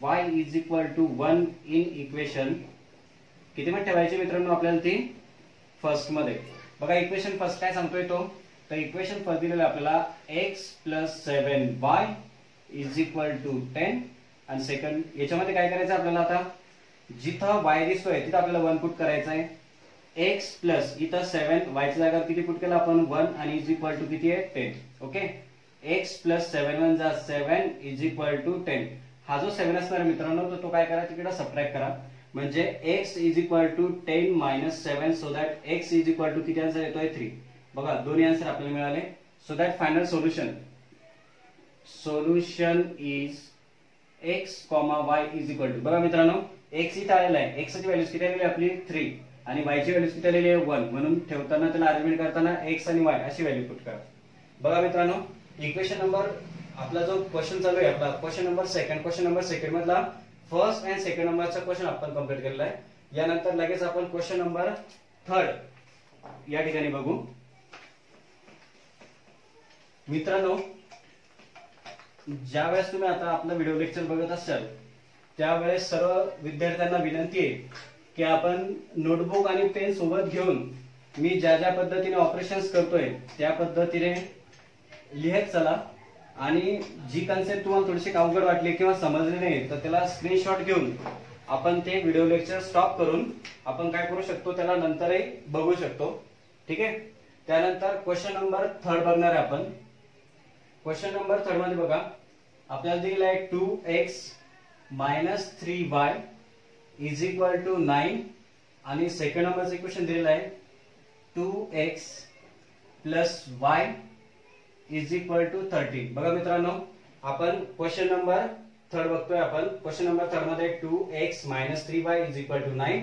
y is equal to 1 in equation किती मध्ये ठेवायची मित्रांनो आपल्याला ती फर्स्ट मध्ये. बघा इक्वेशन फर्स्ट काय सांगतोय तो तर इक्वेशन फर्स्ट दिलेलं आपल्याला x plus 7y is equal to 10 आणि सेकंड याच्यामध्ये काय करायचं आपल्याला आता जिथं y दिसतोय तिथं आपल्याला 1 पुट करायचं आहे. x प्लस इथं 7 y च्या जागा किती पुट केला आपण 1 आणि इज इक्वल टू किती आहे 10. ओके x प्लस 7 1 जा 7 इज इक्वल टू 10. हा जो 7 असणार मित्रांनो तो काय करा तिकडे सबट्रॅक्ट करा म्हणजे x is equal to 10 minus 7 so that x is equal to किती आन्सर येतोय 3. बघा दोन्ही आन्सर आपल्याला मिळाले. So that final solution is x, y is equal to बघा मित्रांनो एक्स इथं आलेला आहे, एक्सची व्हॅल्यूज किती आलेली आहे आपली 3 आणि वायची व्हॅल्यूज किती आलेली आहे 1, म्हणून ठेवताना त्याला अरेंजमेंट करताना एक्स आणि वाय अशी व्हॅल्यू पुट करा. बघा मित्रांनो, इक्वेशन नंबर आपला जो क्वेश्चन चालू आहे आपला क्वेश्चन नंबर सेकंड मधला फर्स्ट अँड सेकंड नंबरचा क्वेश्चन आपण कंप्लीट केलेला आहे. यानंतर लगेच आपण क्वेश्चन नंबर थर्ड या ठिकाणी बघू. मित्रांनो, ज्यावेळेस तुम्ही आता आपला व्हिडिओ लेक्चर बघत असाल त्यावेळेस सर्व विद्यार्थ्यांना विनंती आहे की आपण नोटबुक आणि पेन सोबत घेऊन मी ज्या ज्या पद्धतीने ऑपरेशन्स करतोय त्या पद्धतीने लिहित चला आणि जी कन्सेप्ट तुम्हाला थोडीशी अवघड वाटली किंवा समजली नाही तर त्याला स्क्रीनशॉट घेऊन आपण ते व्हिडिओ लेक्चर स्टॉप करून आपण काय करू शकतो त्याला नंतरही बघू शकतो. ठीक आहे. त्यानंतर क्वेश्चन नंबर थर्ड बघणार आहे आपण. क्वेश्चन नंबर थर्ड मध्ये बघा आपल्याला दिलेला आहे 2x - 3y = 9 आणि सेकंड नंबरचं इक्वेशन दिलेलं आहे 2x + y = 13. बघा मित्रांनो, आपण क्वेश्चन नंबर थर्ड बघतोय. आपण क्वेश्चन नंबर थर्ड मध्ये 2x - 3y = 9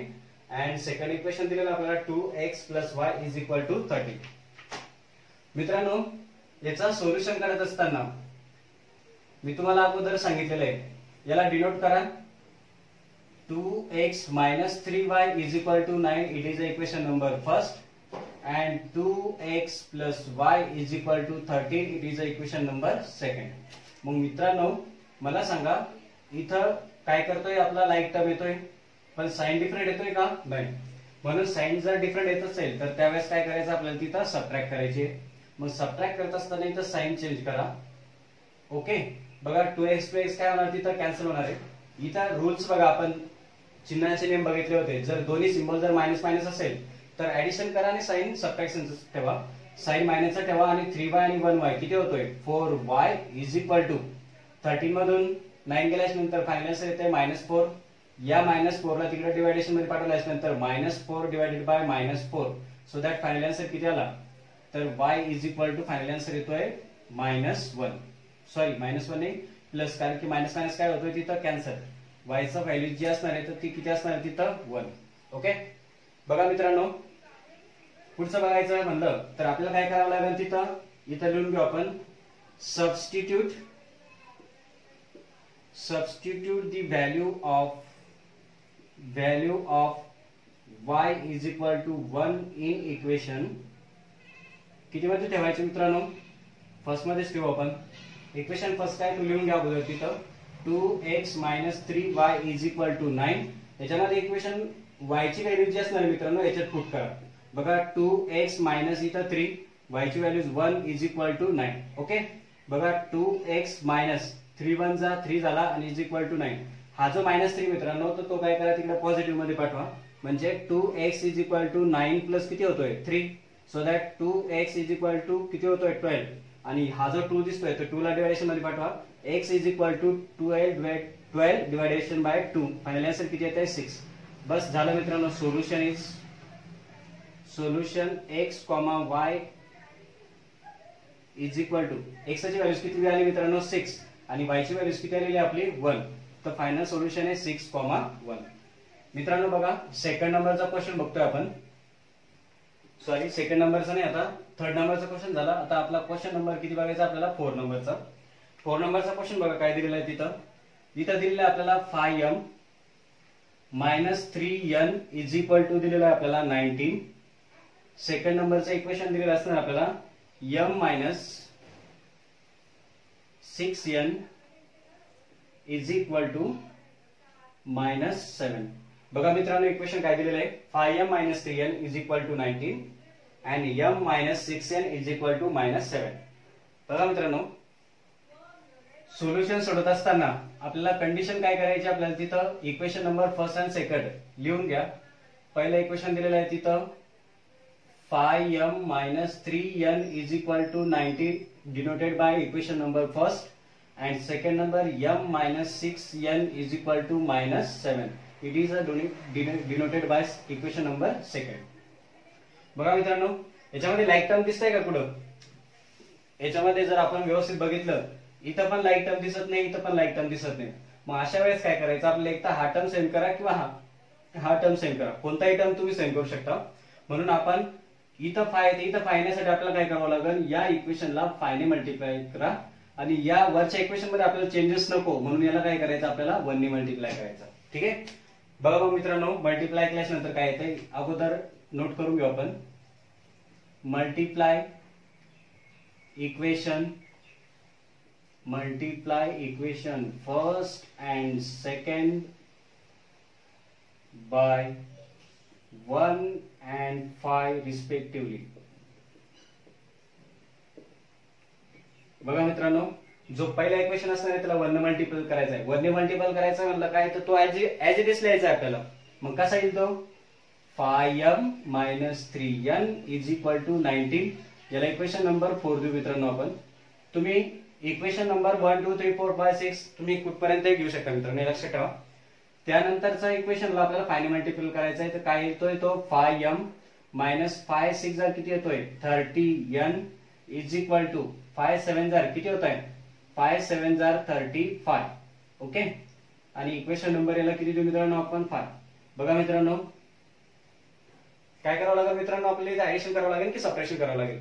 आणि सेकंड इक्वेशन दिलेलं आपल्याला 2x + y = 13. मित्रांनो, याचा सोल्युशन करत असताना मी तुम्हाला अगोदर सांगितलेलं आहे याला डिनोट करा 2x - 3y = 9. It is equation number first and 2x + y = 13. it is equation number second. मग मित्रांनो, मला सांगा इथं काय करतोय आपला लाईक टर्म येतोय पण साइन डिफरंट येतोय का? नाही. म्हणून साइन जर डिफरंट येत असेल तर त्यावेळेस काय करायचं आपल्याला तिथं सबट्रॅक्ट करायचे. मग सबट्रॅक्ट करत असताना इथं साइन चेंज करा. ओके. बघा 2x to x काय होणार तिथं कॅन्सल होणार आहे. इथं रूल्स बघा आपण चिन्हाचे नियम बघितले होते. जर दोन्ही सिंबल जर मायनस मायनस असेल तर ऍडिशन करा आणि साइन सबट्रॅक्शन ठेवा. साइन मायनसचा ठेवा आणि 3y आणि 1y किती होतोय 4y = 13 मधून 9 गेल्यानंतर फायनल आन्सर येते -4. या -4 ला तिकडे डिवायडेशन मध्ये पाठवल्यानंतर -4 / -4 सो दॅट फायनल आन्सर किती आला तर y = फायनल आन्सर येतोय -1. सॉरी -1 नाही प्लस, कारण की मायनस मायनस काय होतोय तिथं कॅन्सल. y चा व्हॅल्यू जी असणार आहे तर ती किती असणार आहे तिथं 1. ओके. बघा मित्रांनो, पुढचं बघायचं म्हणलं तर आपल्याला काय करावं लागेल इथं लिहून घेऊ आपण substitute the value of y = 1 in equation. किती मध्ये ठेवायचं मित्रांनो? फर्स्ट मध्येच ठेवू आपण. इक्वेशन फर्स्ट काय तू लिहून घ्या अगोदर तिथं 2x - 3y = 9. त्याच्यामध्ये इक्वेशन y ची व्हॅल्यू जी असणार मित्रांनो याच्यात पुट करा. बघा 2x - इथं 3 y ची व्हॅल्यू 1 = 9. ओके. बघा 2x - 3 1 जा 3 झाला आणि = 9. हा जो -3 मित्रांनो तो काय करा तिकडे पॉझिटिव्ह मध्ये पाठवा. म्हणजे 2x = 9 प्लस किती होतोय 3. सो दॅट 2x = किती होतोय 12 आणि हा जो 2 दिसतोय तो 2 ला डिवायडेशन मध्ये पाठवा. x = 12 division by 2. Final answer किती येते 6. बस झालं मित्रांनो. सोल्युशन x, y x ची व्हॅल्यू किती आली मित्रांनो 6 आणि y ची व्हॅल्यू किती आलेली आपली 1. तर फायनल सोल्युशन आहे 6, 1. मित्रांनो बघा सेकंड नंबरचा क्वेश्चन बघतोय आपण. सॉरी, सेकंड नंबरचा नाही, आता थर्ड नंबरचा क्वेश्चन झाला. आता आपला क्वेश्चन नंबर किती बघायचा आपल्याला 4 नंबरचा. 4 नंबरचा क्वेश्चन बघा काय दिलेला आहे तिथं दिलेलं आहे आपल्याला 5m - 3n = दिलेलं आहे आपल्याला 19. सेकंड नंबरचं इक्वेशन दिलेलं असणार आपल्याला m - 6n = -7. बघा मित्रांनो इक्वेशन काय दिलेलं आहे 5m - 3n = 19 आणि m - 6n = -7. बघा मित्रांनो, सोल्युशन सोडत असताना आपल्याला कंडिशन काय करायची आपल्याला तिथं इक्वेशन नंबर फर्स्ट आणि सेकंड लिहून घ्या. पहिलं इक्वेशन दिलेलं आहे तिथं 5m - 3n = 19 denoted by equation number first and second number m - 6n = -7. it is denoted by equation number second. बघा मित्रांनो, याच्यामध्ये लाईक टर्म दिसतंय का कुठं? याच्यामध्ये जर आपण व्यवस्थित बघितलं इथं पण लाईक टर्म दिसत नाही, इथं पण लाईक टर्म दिसत नाही. मग अशा वेळेस काय करायचं, आपल्याला एक तर हा टर्म सेंड करा किंवा हा टर्म सेंड करा, कोणताही टर्म तुम्ही सेंड करू शकता. म्हणून आपण इथं फाय येण्यासाठी आपल्याला काय करावं लागेल, या इक्वेशनला फायने मल्टिप्लाय करा आणि या वरच्या इक्वेशन मध्ये आपल्याला चेंजेस नको म्हणून याला काय करायचं, आपल्याला 1 ने मल्टिप्लाय करायचं. ठीक आहे. बघा मग मित्रांनो, मल्टिप्लाय केल्यानंतर काय येते अगोदर नोट करून घेऊ आपण. Multiply equation first and second by 1 and 5 respectively. बघा मित्रांनो, जो पहिला इक्वेशन असणार आहे त्याला 1 ने मल्टिपल करायचा आहे. 1 ने मल्टिपल करायचा म्हणलं काय, तर तो ऍज इट इज लिहायचा आहे आपल्याला. मग कसा येईल तो, 5m - 3n = 19. याला इक्वेशन नंबर 4 देऊ मित्रांनो आपण. तुम्ही इक्वेशन नंबर 1 2 3 4 5 6 तुम्ही कुठपर्यंत घेऊ शकता मित्रांनो, लक्षात ठेवा. त्यानंतरचा इक्वेशनला आपल्याला 5 ने मल्टिपल करायचा आहे, तर काय येतोय तो 5m - 5 6 जार किती येतोय 30n = 5 7 जार किती होत आहे 5 7 जार 35. ओके. आणि इक्वेशन नंबर याला किती देऊ मित्रांनो आपण 5. बघा मित्रांनो, काय करावं लागेल मित्रांनो, आपल्याला इथे ऍडिशन करावं लागेल की सबट्रॅक्शन करावं लागेल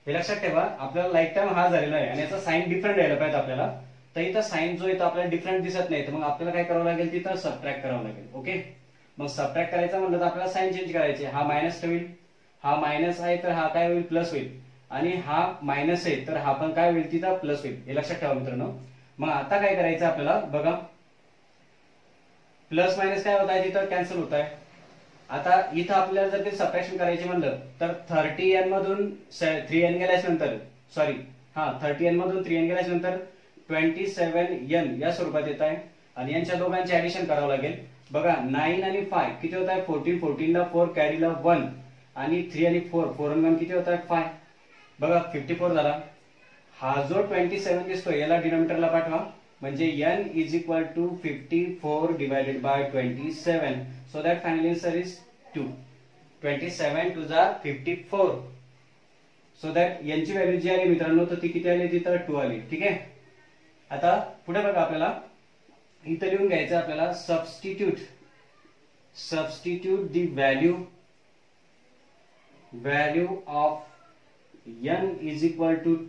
हे लक्षात ठेवा. आपल्याला लाईक टाइम हा झालेला आहे आणि याचा साइन डिफरंट यायला पाहिजे आपल्याला. तर इथं साइन जो येतो आपल्याला डिफरंट दिसत नाही, तर मग आपल्याला काय करावं लागेल, तिथं सबट्रॅक्ट करावं लागेल. ओके. मग सबट्रॅक्ट करायचं म्हणलं तर आपल्याला साइन चेंज करायचे. हा मायनस होईल, हा मायनस आहे तर हा काय होईल प्लस होईल, आणि हा मायनस आहे तर हा पण काय होईल तिथं प्लस होईल. हे लक्षात ठेवा मित्रांनो. मग आता काय करायचं आपल्याला, बघा प्लस मायनस काय होत आहे तिथं कॅन्सल होत आहे. आता इथं आपल्याला जर ते सबट्रॅक्शन करायचे म्हणलं तर 30n मधून 3n गेल्याच्या नंतर 30n मधून 3n गेल्याच्या नंतर 27n या स्वरूपात येत आहे आणि यांच्या दोघांचे ऍडिशन करावं लागेल. बघा 9 आणि 5 किती होत आहे 14, 14 ला 4 कॅरीला 1 आणि 3 आणि 4 4 आणि 1 किती होत आहे 5. बघा 54 झाला. हा जो 27 दिसतोय याला डिनॉमिनेटरला पाठवा, म्हणजे n = 54 divided by 27. So that final answer is 2. 27 2 54. So that यांची व्हॅल्यू जी आली मित्रांनो तर ती किती आली तिथं 2 आली. ठीक आहे. आता पुढे बघा, आपल्याला इथं लिहून घ्यायचं आपल्याला substitute the value of n =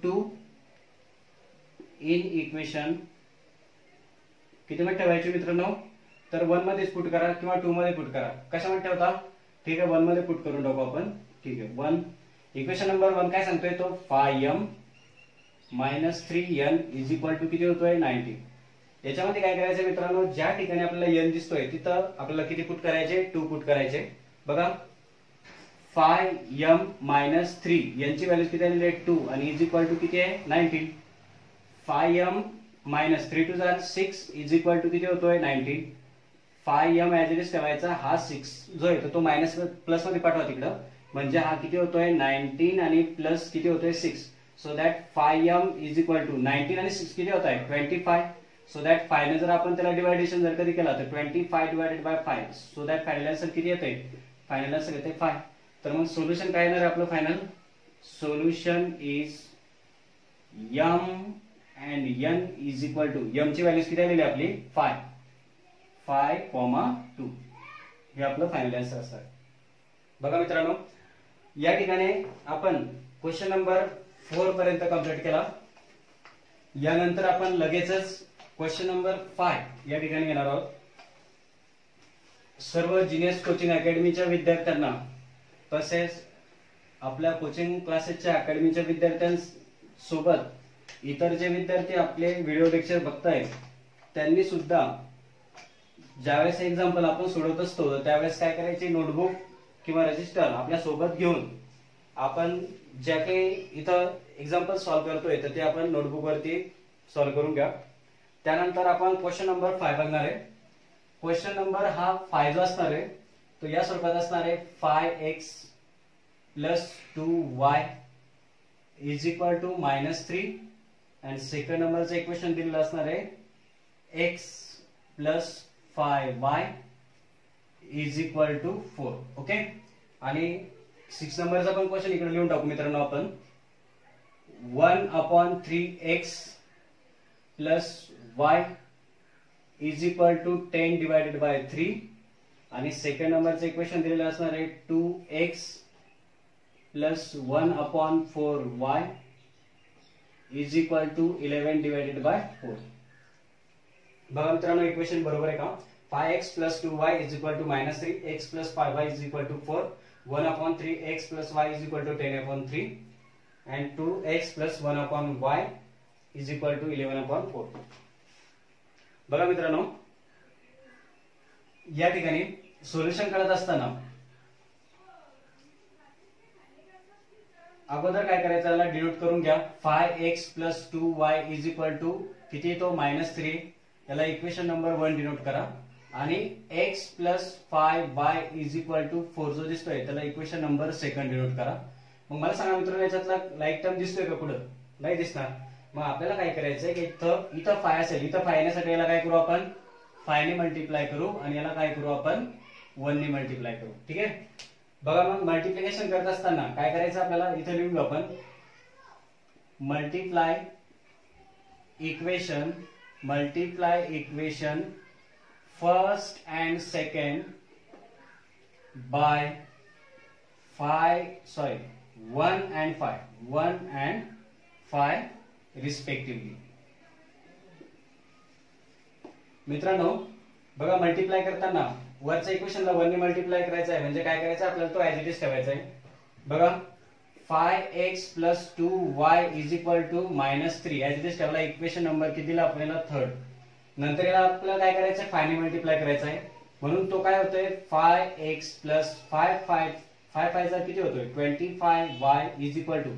2 in equation किती मध्ये ठेवायचे मित्रांनो, तर 1 मध्ये पुट करा किंवा 2 मध्ये पुट करा. कशामध्ये ठेवता, ठीक आहे 1 मध्ये पुट करून टाकू आपण. ठीक आहे. 1 इक्वेशन नंबर 1 काय सांगतोय तो 5m - 3n = किती होतोय 90. याच्यामध्ये काय करायचं मित्रांनो, ज्या ठिकाणी आपल्याला n दिसतोय तिथं आपल्याला किती पुट करायचे 2 पुट करायचे. बघा 5m - 3 यांची व्हॅल्यू किती आलेली आहे 2 आणि = किती आहे 19. 5m - 3 2 6 = किती होतोय 19. 5m ऍज इट इज ठेवायचा, हा 6 जो आहे तो मायनस प्लस मध्ये पाठवा तिकडं, म्हणजे हा किती होतोय 19 आणि प्लस किती होतोय 6. सो दॅट 5m = 19 आणि 6 किती होत आहे 25. सो दॅट 5 ने जर आपण त्याला डिवायडेशन जर कधी केला तर 25 divided by 5. So that final answer किती येते, फायनल आन्सर येते 5. तर मग सोल्युशन काय येणार आपलं final solution is m and n = m ची व्हॅल्यू किती आलेली आपली 5, 2. हे आपलं फायनल आन्सर असणार. बघा मित्रांनो, या ठिकाणी आपण क्वेश्चन नंबर 4 पर्यंत कंप्लीट केला. यानंतर आपण लगेचच क्वेश्चन नंबर 5 या ठिकाणी घेणार आहोत. सर्व जीनियस कोचिंग अकॅडमीच्या विद्यार्थ्यांना तसेच आपल्या कोचिंग क्लासेसच्या अकॅडमीच्या विद्यार्थ्यांसोबत इतर जे विद्यार्थी आपले व्हिडिओ लेक्चर बघतायत त्यांनी सुद्धा ज्यावेळेस एक्झाम्पल आपण सोडवत असतो त्यावेळेस काय करायचे, नोटबुक किंवा रजिस्टर आपल्या सोबत घेऊन आपण ज्या काही इथं एक्झाम्पल सॉल्व्ह करतोय तर ते आपण नोटबुक वरती सॉल्व्ह करून घ्या. त्यानंतर आपण क्वेश्चन नंबर 5 बघणार आहे. क्वेश्चन नंबर हा 5 जो असणार आहे तो या स्वरूपात असणार आहे 5x + 2y = -3 आणि सेकंड नंबरचं इक्वेशन दिलेलं असणार आहे x + 5y = 4. ओके. आणि 6 नंबरचा पण क्वेश्चन इकडे लिहून टाकू मित्रांनो आपण 1/3x + y is equal to 10 divided by 3 आणि सेकंड नंबरचं इक्वेशन दिलेलं असणार आहे 2x plus 1/4y is equal to 11 divided by 4. बघा मित्रांनो इक्वेशन बरोबर आहे का? 5x plus 2y is equal to -3, x plus 5y is equal to 4, 1/3 x plus y is equal to 10/3 and 2x plus 1/y is equal to 11/4. बघा मित्रांनो या ठिकाणी solution करत असताना अगोदर काय करायचं, याला डिनोट करून घ्या. 5x plus 2y is equal to किती येतो -3. याला इक्वेशन नंबर 1 डिनोट करा आणि x plus 5y is equal to 4 जो दिसतोय त्याला इक्वेशन नंबर 2 डिनोट करा. मग मला सांगा मित्रांनो याच्यातला लाईक टर्म दिसतोय का? पुढे नाही दिसणार. मग आपल्याला काय करायचंय की इथं 5 असेल, इथं 5 येण्यासाठी याला काय करू आपण 5 ने मल्टिप्लाय करू आणि याला काय करू आपण 1 ने मल्टिप्लाय करू. ठीक आहे. बघा मग मल्टिप्लिकेशन करत असताना काय करायचं आपल्याला, इथं लिहून घेऊ आपण multiply equation first and second by 1 and 5 respectively. मित्रांनो बघा मल्टिप्लाय करताना वरच्या इक्वेशनला 1 ने मल्टिप्लाय करायचं आहे म्हणजे काय करायचं आपल्याला तो ऍज इट इज ठेवायचा आहे. बघा 5x plus 2y is equal to -3 as it is ठेवला. इक्वेशन नंबर किती दिला आपल्याला 3rd. नंतर याला आपल्याला काय करायचं आहे 5 ने मल्टिप्लाय करायचं आहे म्हणून तो काय होतोय 5x प्लस 5 जर किती होतोय 25y इज इक्वल टू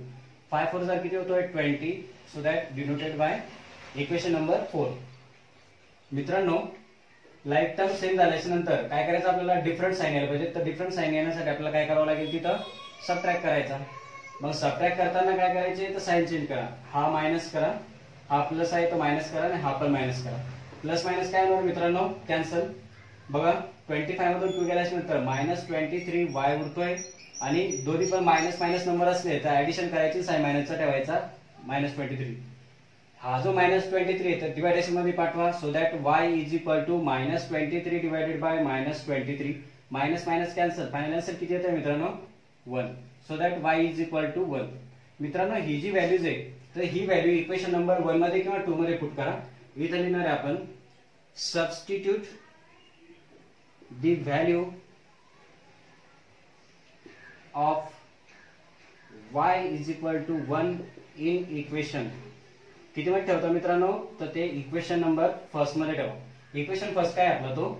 5 4 जर किती होतोय 20. So that denoted by equation number 4. मित्रांनो लाईक टर्म सेम झाल्याच्या नंतर काय करायचं आपल्याला डिफरंट साइन यायला पाहिजे. तर डिफरंट साइन येण्यासाठी आपल्याला काय करावं लागेल, तिथं सबट्रॅक्ट करायचा. मग सबट्रॅक्ट करताना काय करायचे तर साइन चेंज करा. हा मायनस करा, हा प्लस आहे तो मायनस करा आणि हा पण मायनस करा. प्लस मायनस काय होणार मित्रांनो कॅन्सल. बघा 25 मधून 2 गेल्याच्या नंतर -23y उरतोय आणि दोन्ही पण मायनस मायनस नंबर असले तर ऍडिशन करायची, साइन मायनसचा ठेवायचा -23. हा जो -23 आहे तर डिवायडेशन मध्ये पाठवा. So that y is equal to -23 divided by -23. Minus minus cancel, final answer किती येतोय मित्रांनो 1. So that y is equal to 1. मित्रांनो ही जी व्हॅल्यूज आहे तर ही व्हॅल्यू इक्वेशन नंबर 1 मध्ये किंवा 2 मध्ये पुट करा. इथे लिहिणार आहे आपण substitute the value of y is equal to 1 in equation. किती मध्ये ठेवतो मित्रांनो तर ते इक्वेशन नंबर फर्स्ट मध्ये ठेवा. इक्वेशन फर्स्ट काय आपला तो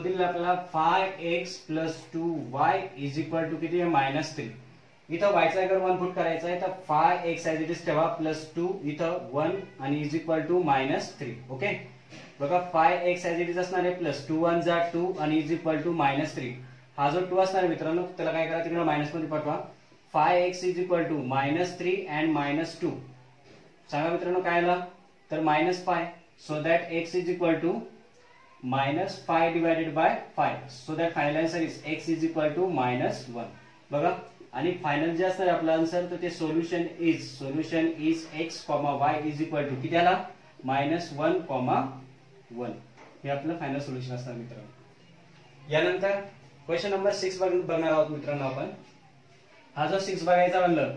दिलेला आपल्याला 5x plus 2y is equal to किती आहे -3. इथं y चा जर 1 पुट करायचा आहे तर 5x ऍज इट इज ठेवा प्लस 2 इथं 1 आणि इज इक्वल टू -3. ओके. बघा 5x ऍज इट इज असणार आहे प्लस 2 1 जा 2 आणि इज इक्वल टू -3. हा जो 2 असणार आहे मित्रांनो त्याला काय करा तिकडे मायनस मध्ये पाठवा. 5x is equal to -3 and -2 सांगा मित्रांनो काय आला तर -5. So that x is equal to -5 divided by 5. So that final answer is x is equal to -1. बघा आणि फायनल जे असणार आपला आन्सर तर ते solution is x, y is equal to किती आला -1, हे आपलं फायनल सोल्युशन असणार मित्रांनो. यानंतर क्वेश्चन नंबर 6 बघणार आहोत मित्रांनो आपण. हा जो 6 बघायचा म्हणलं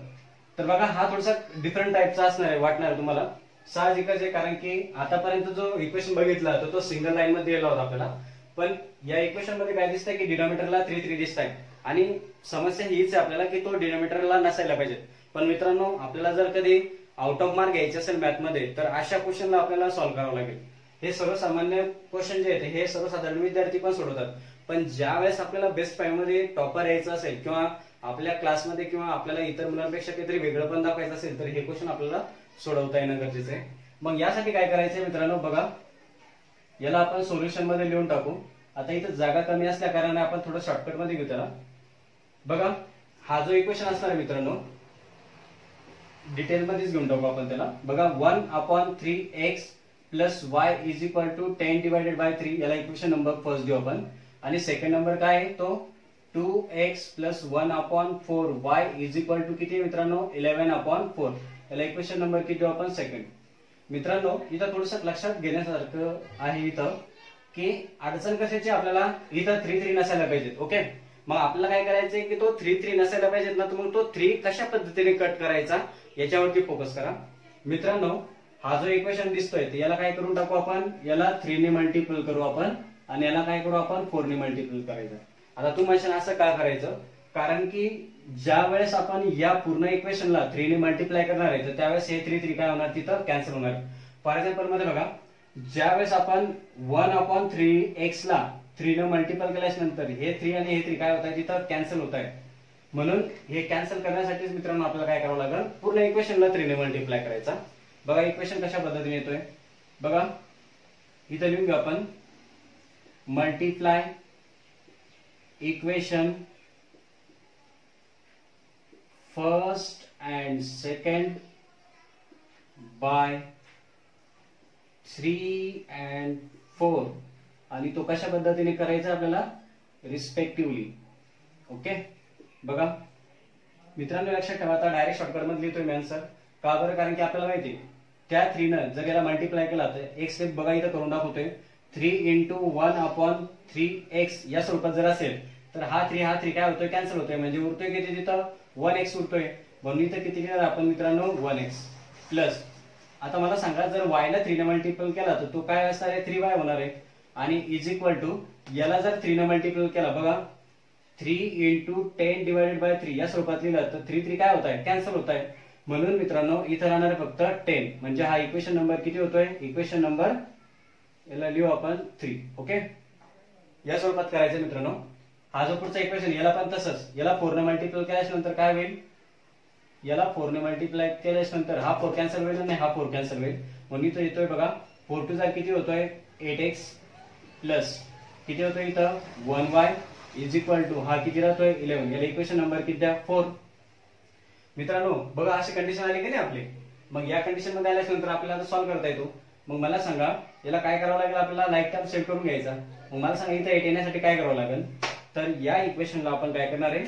तर बघा हा थोडासा डिफरंट टाइपचा असणार आहे, वाटणार तुम्हाला साहजिकच आहे कारण की आतापर्यंत जो इक्वेशन बघितला तो सिंगल लाईन मध्ये दिला होता आपल्याला. पण या इक्वेशन मध्ये काय दिसतंय की डिनॉमिनेटरला 3 3 दिसत आहे आणि समस्या हीच आहे आपल्याला की तो डिनॉमिनेटरला नसायला पाहिजे. पण मित्रांनो आपल्याला जर कधी आउट ऑफ मार्क घ्यायचे असेल मॅथ मध्ये तर अशा क्वेश्चनला आपल्याला सॉल्व्ह करावं लागेल. हे सर्वसामान्य क्वेश्चन जे आहेत हे सर्वसाधारण विद्यार्थी पण सोडवतात. पण ज्या वेळेस आपल्याला बेस्ट 5 मध्ये टॉपर यायचं असेल किंवा आपल्या क्लासमध्ये किंवा आपल्याला इतर मुलांपेक्षा काहीतरी वेगळं पण दाखवायचं असेल तर हे क्वेश्चन आपल्याला सोडवता येणं गरजेचं आहे. मग यासाठी काय करायचंय मित्रांनो बघा याला आपण सोल्युशन मध्ये लिहून टाकू. आता इथं जागा कमी असल्या कारणाने आपण थोडं शॉर्टकट मध्ये घेऊ त्याला. बघा हा जो इक्वेशन असणार आहे मित्रांनो डिटेल मध्येच घेऊन टाकू आपण त्याला. बघा 1/3x plus y is equal to 10 divided by 3 याला इक्वेशन नंबर फर्स्ट देऊ आपण. आणि सेकंड नंबर काय आहे तो 2x plus 1/4y is equal to किती मित्रांनो 11/4 याला इक्वेशन नंबर किती देऊ आपण सेकंड. मित्रांनो इथं थोडंसं लक्षात घेण्यासारखं आहे. इथं की अडचण कशाची आपल्याला इथं 3 3 नसायला पाहिजेत. ओके, मग आपल्याला काय करायचंय की तो 3 3 नसायला पाहिजेत ना, तर मग तो 3 कशा पद्धतीने कट करायचा याच्यावरती फोकस करा. मित्रांनो, हा जो इक्वेशन दिसतोय याला काय करून टाकू आपण, याला 3 ने मल्टिपल करू आपण आणि याला काय करू आपण 4 ने मल्टिपल करायचं. आता तू म्हणशील असं का करायचं, कारण की ज्या वेळेस आपण या पूर्ण इक्वेशनला 3 ने मल्टिप्लाय करणार आहे तर त्यावेळेस हे 3 3 काय होणार, तिथं कॅन्सल होणार. फॉर एक्झाम्पल मध्ये बघा, ज्या वेळेस आपण 1/3x ला 3 ने मल्टिपल केल्यास नंतर हे 3 आणि हे 3 काय होत आहे, तिथं कॅन्सल होत आहे. म्हणून हे कॅन्सल करण्यासाठीच मित्रांनो आपल्याला काय करावं लागेल, पूर्ण इक्वेशनला 3 ने मल्टिप्लाय करायचा. बघा इक्वेशन कशा पद्धतीने येतोय बघा, इथं लिहून घेऊ आपण multiply equation first and second by 3 and 4 आणि तो कशा पद्धतीने करायचा आपल्याला रिस्पेक्टिव्हली. ओके, बघा मित्रांनो लक्षात ठेवा, आता डायरेक्ट शॉर्टकट मध्ये लिहितोय मी आन्सर. का बरं, कारण की आपल्याला माहिती त्या 3 न जर याला मल्टिप्लाय केला तर एक स्टेप बघा इथं करून दाखवतोय. 3 × 1/3x या स्वरूपात जर असेल तर हा 3 काय होतोय, कॅन्सल होतोय. म्हणजे उरतोय किती तिथं 1x उरतोय. म्हणून इथं किती लिहिणार आपण मित्रांनो 1x प्लस. आता मला सांगा, जर y ला 3 ने मल्टिपल केला तर तो काय असणार आहे, 3y होणार आहे. आणि इज इक्वल टू याला जर 3 ने मल्टिपल केला बघा, 3 × 10/3 या स्वरूपात लिहिलं तर 3 काय होत आहे, कॅन्सल होत आहे. म्हणून मित्रांनो इथं राहणार आहे फक्त 10. म्हणजे हा इक्वेशन नंबर किती होतोय, इक्वेशन नंबर याला लिहू आपण 3. ओके, या स्वरूपात करायचं मित्रांनो. हा जो पुढचा इक्वेशन याला पण तसंच, याला 4 ने मल्टिपल केल्यास नंतर काय होईल, याला 4 ने मल्टिप्लाय केल्यास नंतर हा 4 कॅन्सल होईल आणि हा 4 कॅन्सल होईल. म्हणून इथं येतोय बघा 4 2 जा किती होतोय 8x प्लस किती होतोय इथं 1y इज इक्वल टू हा किती राहतोय 11. याला इक्वेशन नंबर किती द्या 4. मित्रांनो बघा अशी कंडिशन आली की नाही आपली. मग या कंडिशन मध्ये आल्यास नंतर आपल्याला सॉल्व्ह करता येतो. मग मला सांगा याला काय करावं लागेल, आपल्याला लाईक टर्म सेट करून घ्यायचा. मग मला सांगा इथं 8 येण्यासाठी काय करावं लागेल, तर या इक्वेशनला आपण काय करणार आहे,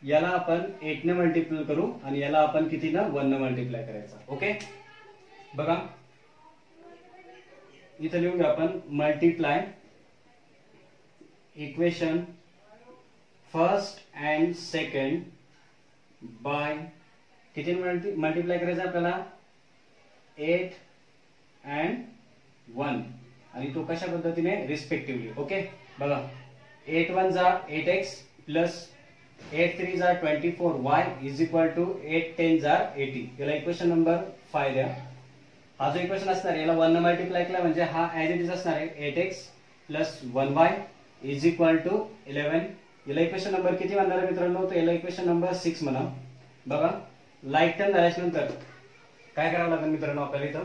याला आपण 8 ने मल्टिप्लाय करू आणि याला आपण किती ना 1 ने मल्टिप्लाय करायचा. ओके, बघा इथं लिहून घेऊ आपण multiply equation first and second by किती मल्टिप्लाय करायचं आपल्याला 8 and 1 आणि तो कशा पद्धतीने रिस्पेक्टिव्हली. ओके, बघा 8 1 जा 8x प्लस 8 3 जा 24y इज इक्वल टू 8 10 जा 80. याला इक्वेशन नंबर 5 द्या. हा जो इक्वेशन असणार आहे याला 1 ने मल्टिप्लाय केला म्हणजे हा ऍज इट इज असणार आहे 8x plus 1y is equal to 11. याला इक्वेशन नंबर किती म्हणणार आहे मित्रांनो, तर याला इक्वेशन नंबर 6 म्हणा. बघा लाईक टर्म झाल्यानंतर काय करावं लागेल मित्रांनो, आपल्याला इथं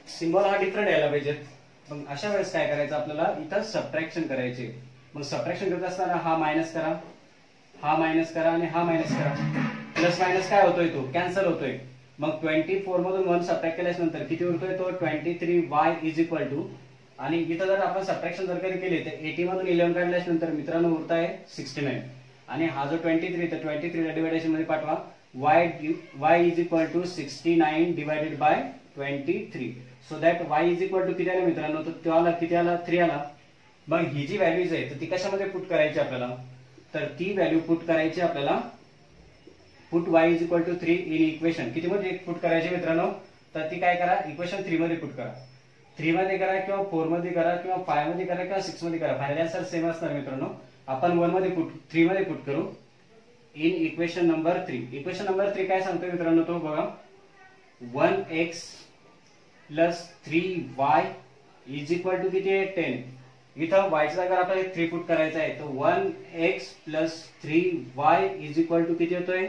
सिम्बॉल हा डिफरंट यायला पाहिजे. मग अशा वेळेस काय करायचं, आपल्याला इथं सबट्रॅक्शन करायचे. मग सबट्रॅक्शन करत असताना हा मायनस करा, हा मायनस करा आणि हा मायनस करा. प्लस मायनस काय होतोय, तो कॅन्सल होतोय. मग 24 मधून 1 सबट्रॅक्ट केल्यास नंतर किती उरतोय, तो 23y इज इक्वल टू आणि इथं जर आपण सबट्रॅक्शन जर केले तर 80 मधून 11 काढल्यास नंतर मित्रांनो उरत आहे 69. आणि हा जो 23 तर 23 ला डिव्हायडेशन मध्ये पाठवा. y is equal to 69 divided by 23. So that y is equal to किती आला मित्रांनो, तर तो आला किती आला 3 आला. मग ही जी व्हॅल्यूज आहे तर ती कशामध्ये पुट करायची आपल्याला, तर ती व्हॅल्यू पुट करायची आपल्याला put y is equal to 3 in equation किती मध्ये पुट करायची मित्रांनो, तर ती काय करा इक्वेशन 3 मध्ये पुट करा. 3 मध्ये करा किंवा 4 मध्ये करा किंवा 5 मध्ये करा किंवा 6 मध्ये करा, फायनल आन्सर सेम असणार मित्रांनो. आपण 1 मध्ये पुट 3 मध्ये पुट करू in equation number 3. Equation number 3 काय सांगतोय मित्रांनो, तो बघा 1x plus 3y is equal to किती आहे 10. इथं y च्या जागेवर आपल्याला 3 पुट करायचा आहे. तो 1x plus 3y is equal to किती होतोय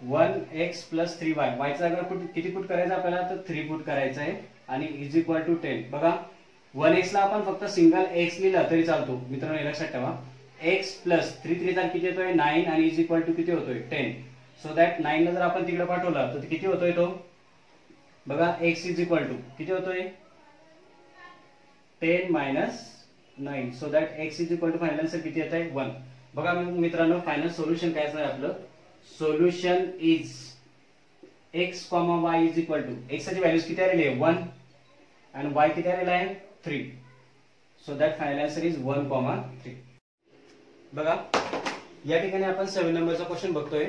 1x प्लस 3y. y च्या जागेवर किती पुट करायचं आपल्याला, तर 3 पुट करायचं आहे आणि इज इक्वल टू 10. बघा 1x ला आपण फक्त सिंगल x लिहिला तरी चालतो मित्रांनो, लक्षात ठेवा. x प्लस 3 3 किती येतोय 9 आणि इज इक्वल टू किती होतोय 10. सो दॅट 9 ला जर आपण तिकडे पाठवलं तर किती होतोय, तो बघा x इज इक्वल टू किती होतोय 10 minus 9. So that x is equal to final answer किती येत आहे 1. बघा मित्रांनो फायनल सोल्युशन काय असणार आपलं, solution is x, y is equal to x ची व्हॅल्यूज किती आलेली आहे 1 आणि y किती आलेला आहे 3. So that final answer is 1,3. बघा या ठिकाणी आपण 7 नंबरचा क्वेश्चन बघतोय.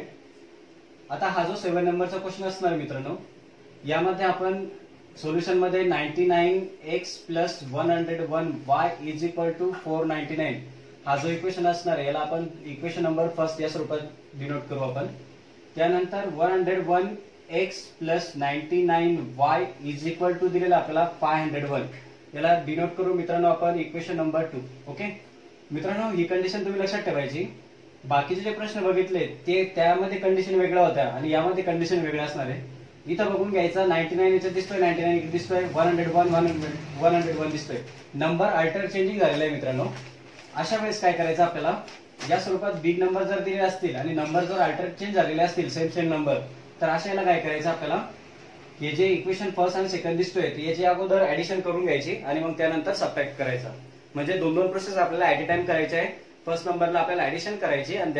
आता हा जो 7 नंबरचा क्वेश्चन असणार मित्रांनो, यामध्ये आपण सोल्युशन मध्ये 99x plus 101y is equal to 499 हा जो इक्वेशन असणार आहे याला आपण इक्वेशन नंबर फर्स्ट या स्वरूपात डिनोट करू आपण. त्यानंतर 101x plus 99y is equal to दिलेला आपल्याला 501 याला डिनोट करू मित्रांनो आपण इक्वेशन नंबर 2. ओके मित्रांनो, ही कंडिशन तुम्ही लक्षात ठेवायची. बाकीचे जे प्रश्न बघितले ते त्यामध्ये कंडिशन वेगळ्या होत्या आणि यामध्ये कंडिशन वेगळ्या असणार आहे. इथं बघून घ्यायचं 99 इथं दिसतोय, 99 इथे दिसतोय, 101 दिसतोय. नंबर अल्टर चेंजिंग झालेला आहे मित्रांनो. अशा वेळेस काय करायचं आपल्याला, या स्वरूपात बिग नंबर जर दिले असतील आणि नंबर जर अल्टर चेंज झालेले असतील सेम नंबर, तर अशा याला काय करायचं आपल्याला, हे जे इक्वेशन फर्स्ट आणि सेकंड दिसतोय ते याची अगोदर ऍडिशन करून घ्यायची आणि मग त्यानंतर सबट्रॅक्ट करायचा. म्हणजे दोन प्रोसेस आपल्याला ऍट अ टाइम करायचे आहे. फर्स्ट नंबरला आपल्याला ऍडिशन करायची आणि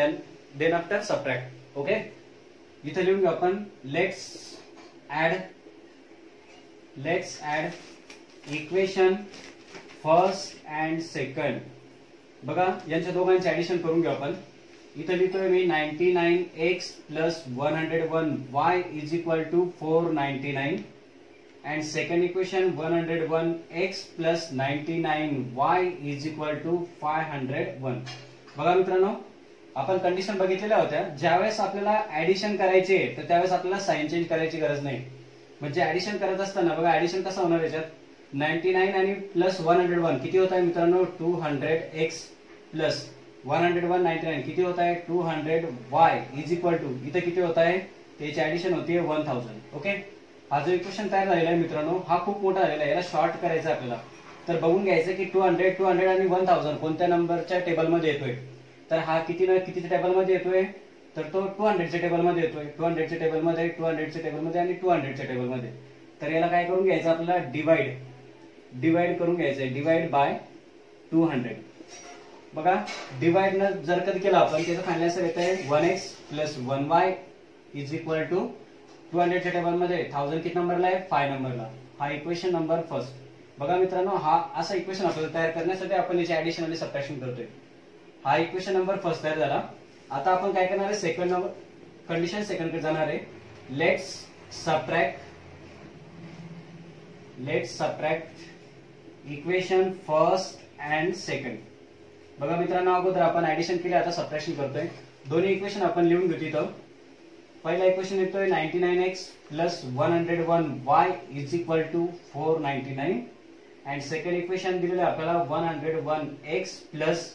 देन आफ्टर सबट्रॅक्ट. ओके, इथे लिहून घेऊ आपण let's add equation first and second. बघा यांच्या दोघांचे ऍडिशन करून घेऊ आपण. इथे लिहितोय मी 99x plus 101y is equal to 499 and second equation 101x plus 99y is equal to 501. बघा मित्रांनो, आपण कंडिशन बघितलेल्या होत्या. ज्यावेळेस आपल्याला ऍडिशन करायचे तर त्यावेळेस आपल्याला साइन चेंज करायची गरज नाही. म्हणजे ऍडिशन करत असताना बघा ऍडिशन कसं होणार याच्यात, 99 आणि प्लस 101 किती होत आहे मित्रांनो, 200x प्लस 101 99 किती होत आहे 200y इज इक्वल टू इथे किती होत आहे त्याची ऍडिशन होती 1000. ओके, हा जो इक्वेशन तयार झालेला आहे मित्रांनो हा खूप मोठा झालेला आहे. याला शॉर्ट करायचा आपल्याला. तर बघून घ्यायचं की 200 आणि 1000 कोणत्या नंबरच्या टेबलमध्ये येतोय. तर हा कितीच्या टेबलमध्ये येतोय, तर तो 200च्या टेबलमध्ये येतोय. 200च्या टेबलमध्ये, 200च्या टेबलमध्ये आणि 200च्या टेबलमध्ये. तर याला काय करून घ्यायचं आपल्याला, डिवाइड करून घ्यायचंय. Divide by 200. बघा डिवाइड न जर कधी केला आपण त्याचं फायनल आन्सर येत आहे 1x plus 1y is equal to 200च्या टेबलमध्ये 1000 किती नंबरला आहे 5 नंबरला. हा इक्वेशन नंबर फर्स्ट. बघा मित्रांनो, हा असा इक्वेशन आपल्याला तयार करण्यासाठी आपण याची ऍडिशन आणि सबट्रॅक्शन करतोय. हा इक्वेशन नंबर फर्स्ट तयार झाला. आता आपण काय करणार आहे, सेकंड नंबर कंडिशन सेकंड कडे जाणार आहे. Let's subtract equation first and second. बघा मित्रांनो, अगोदर आपण ऍडिशन केली, आता सबट्रॅक्शन करतोय. दोन्ही इक्वेशन आपण लिहून घेतो. इथं पहिला इक्वेशन येतोय 99x plus 101y is equal to 499 and second equation दिलेलं आपल्याला 101x plus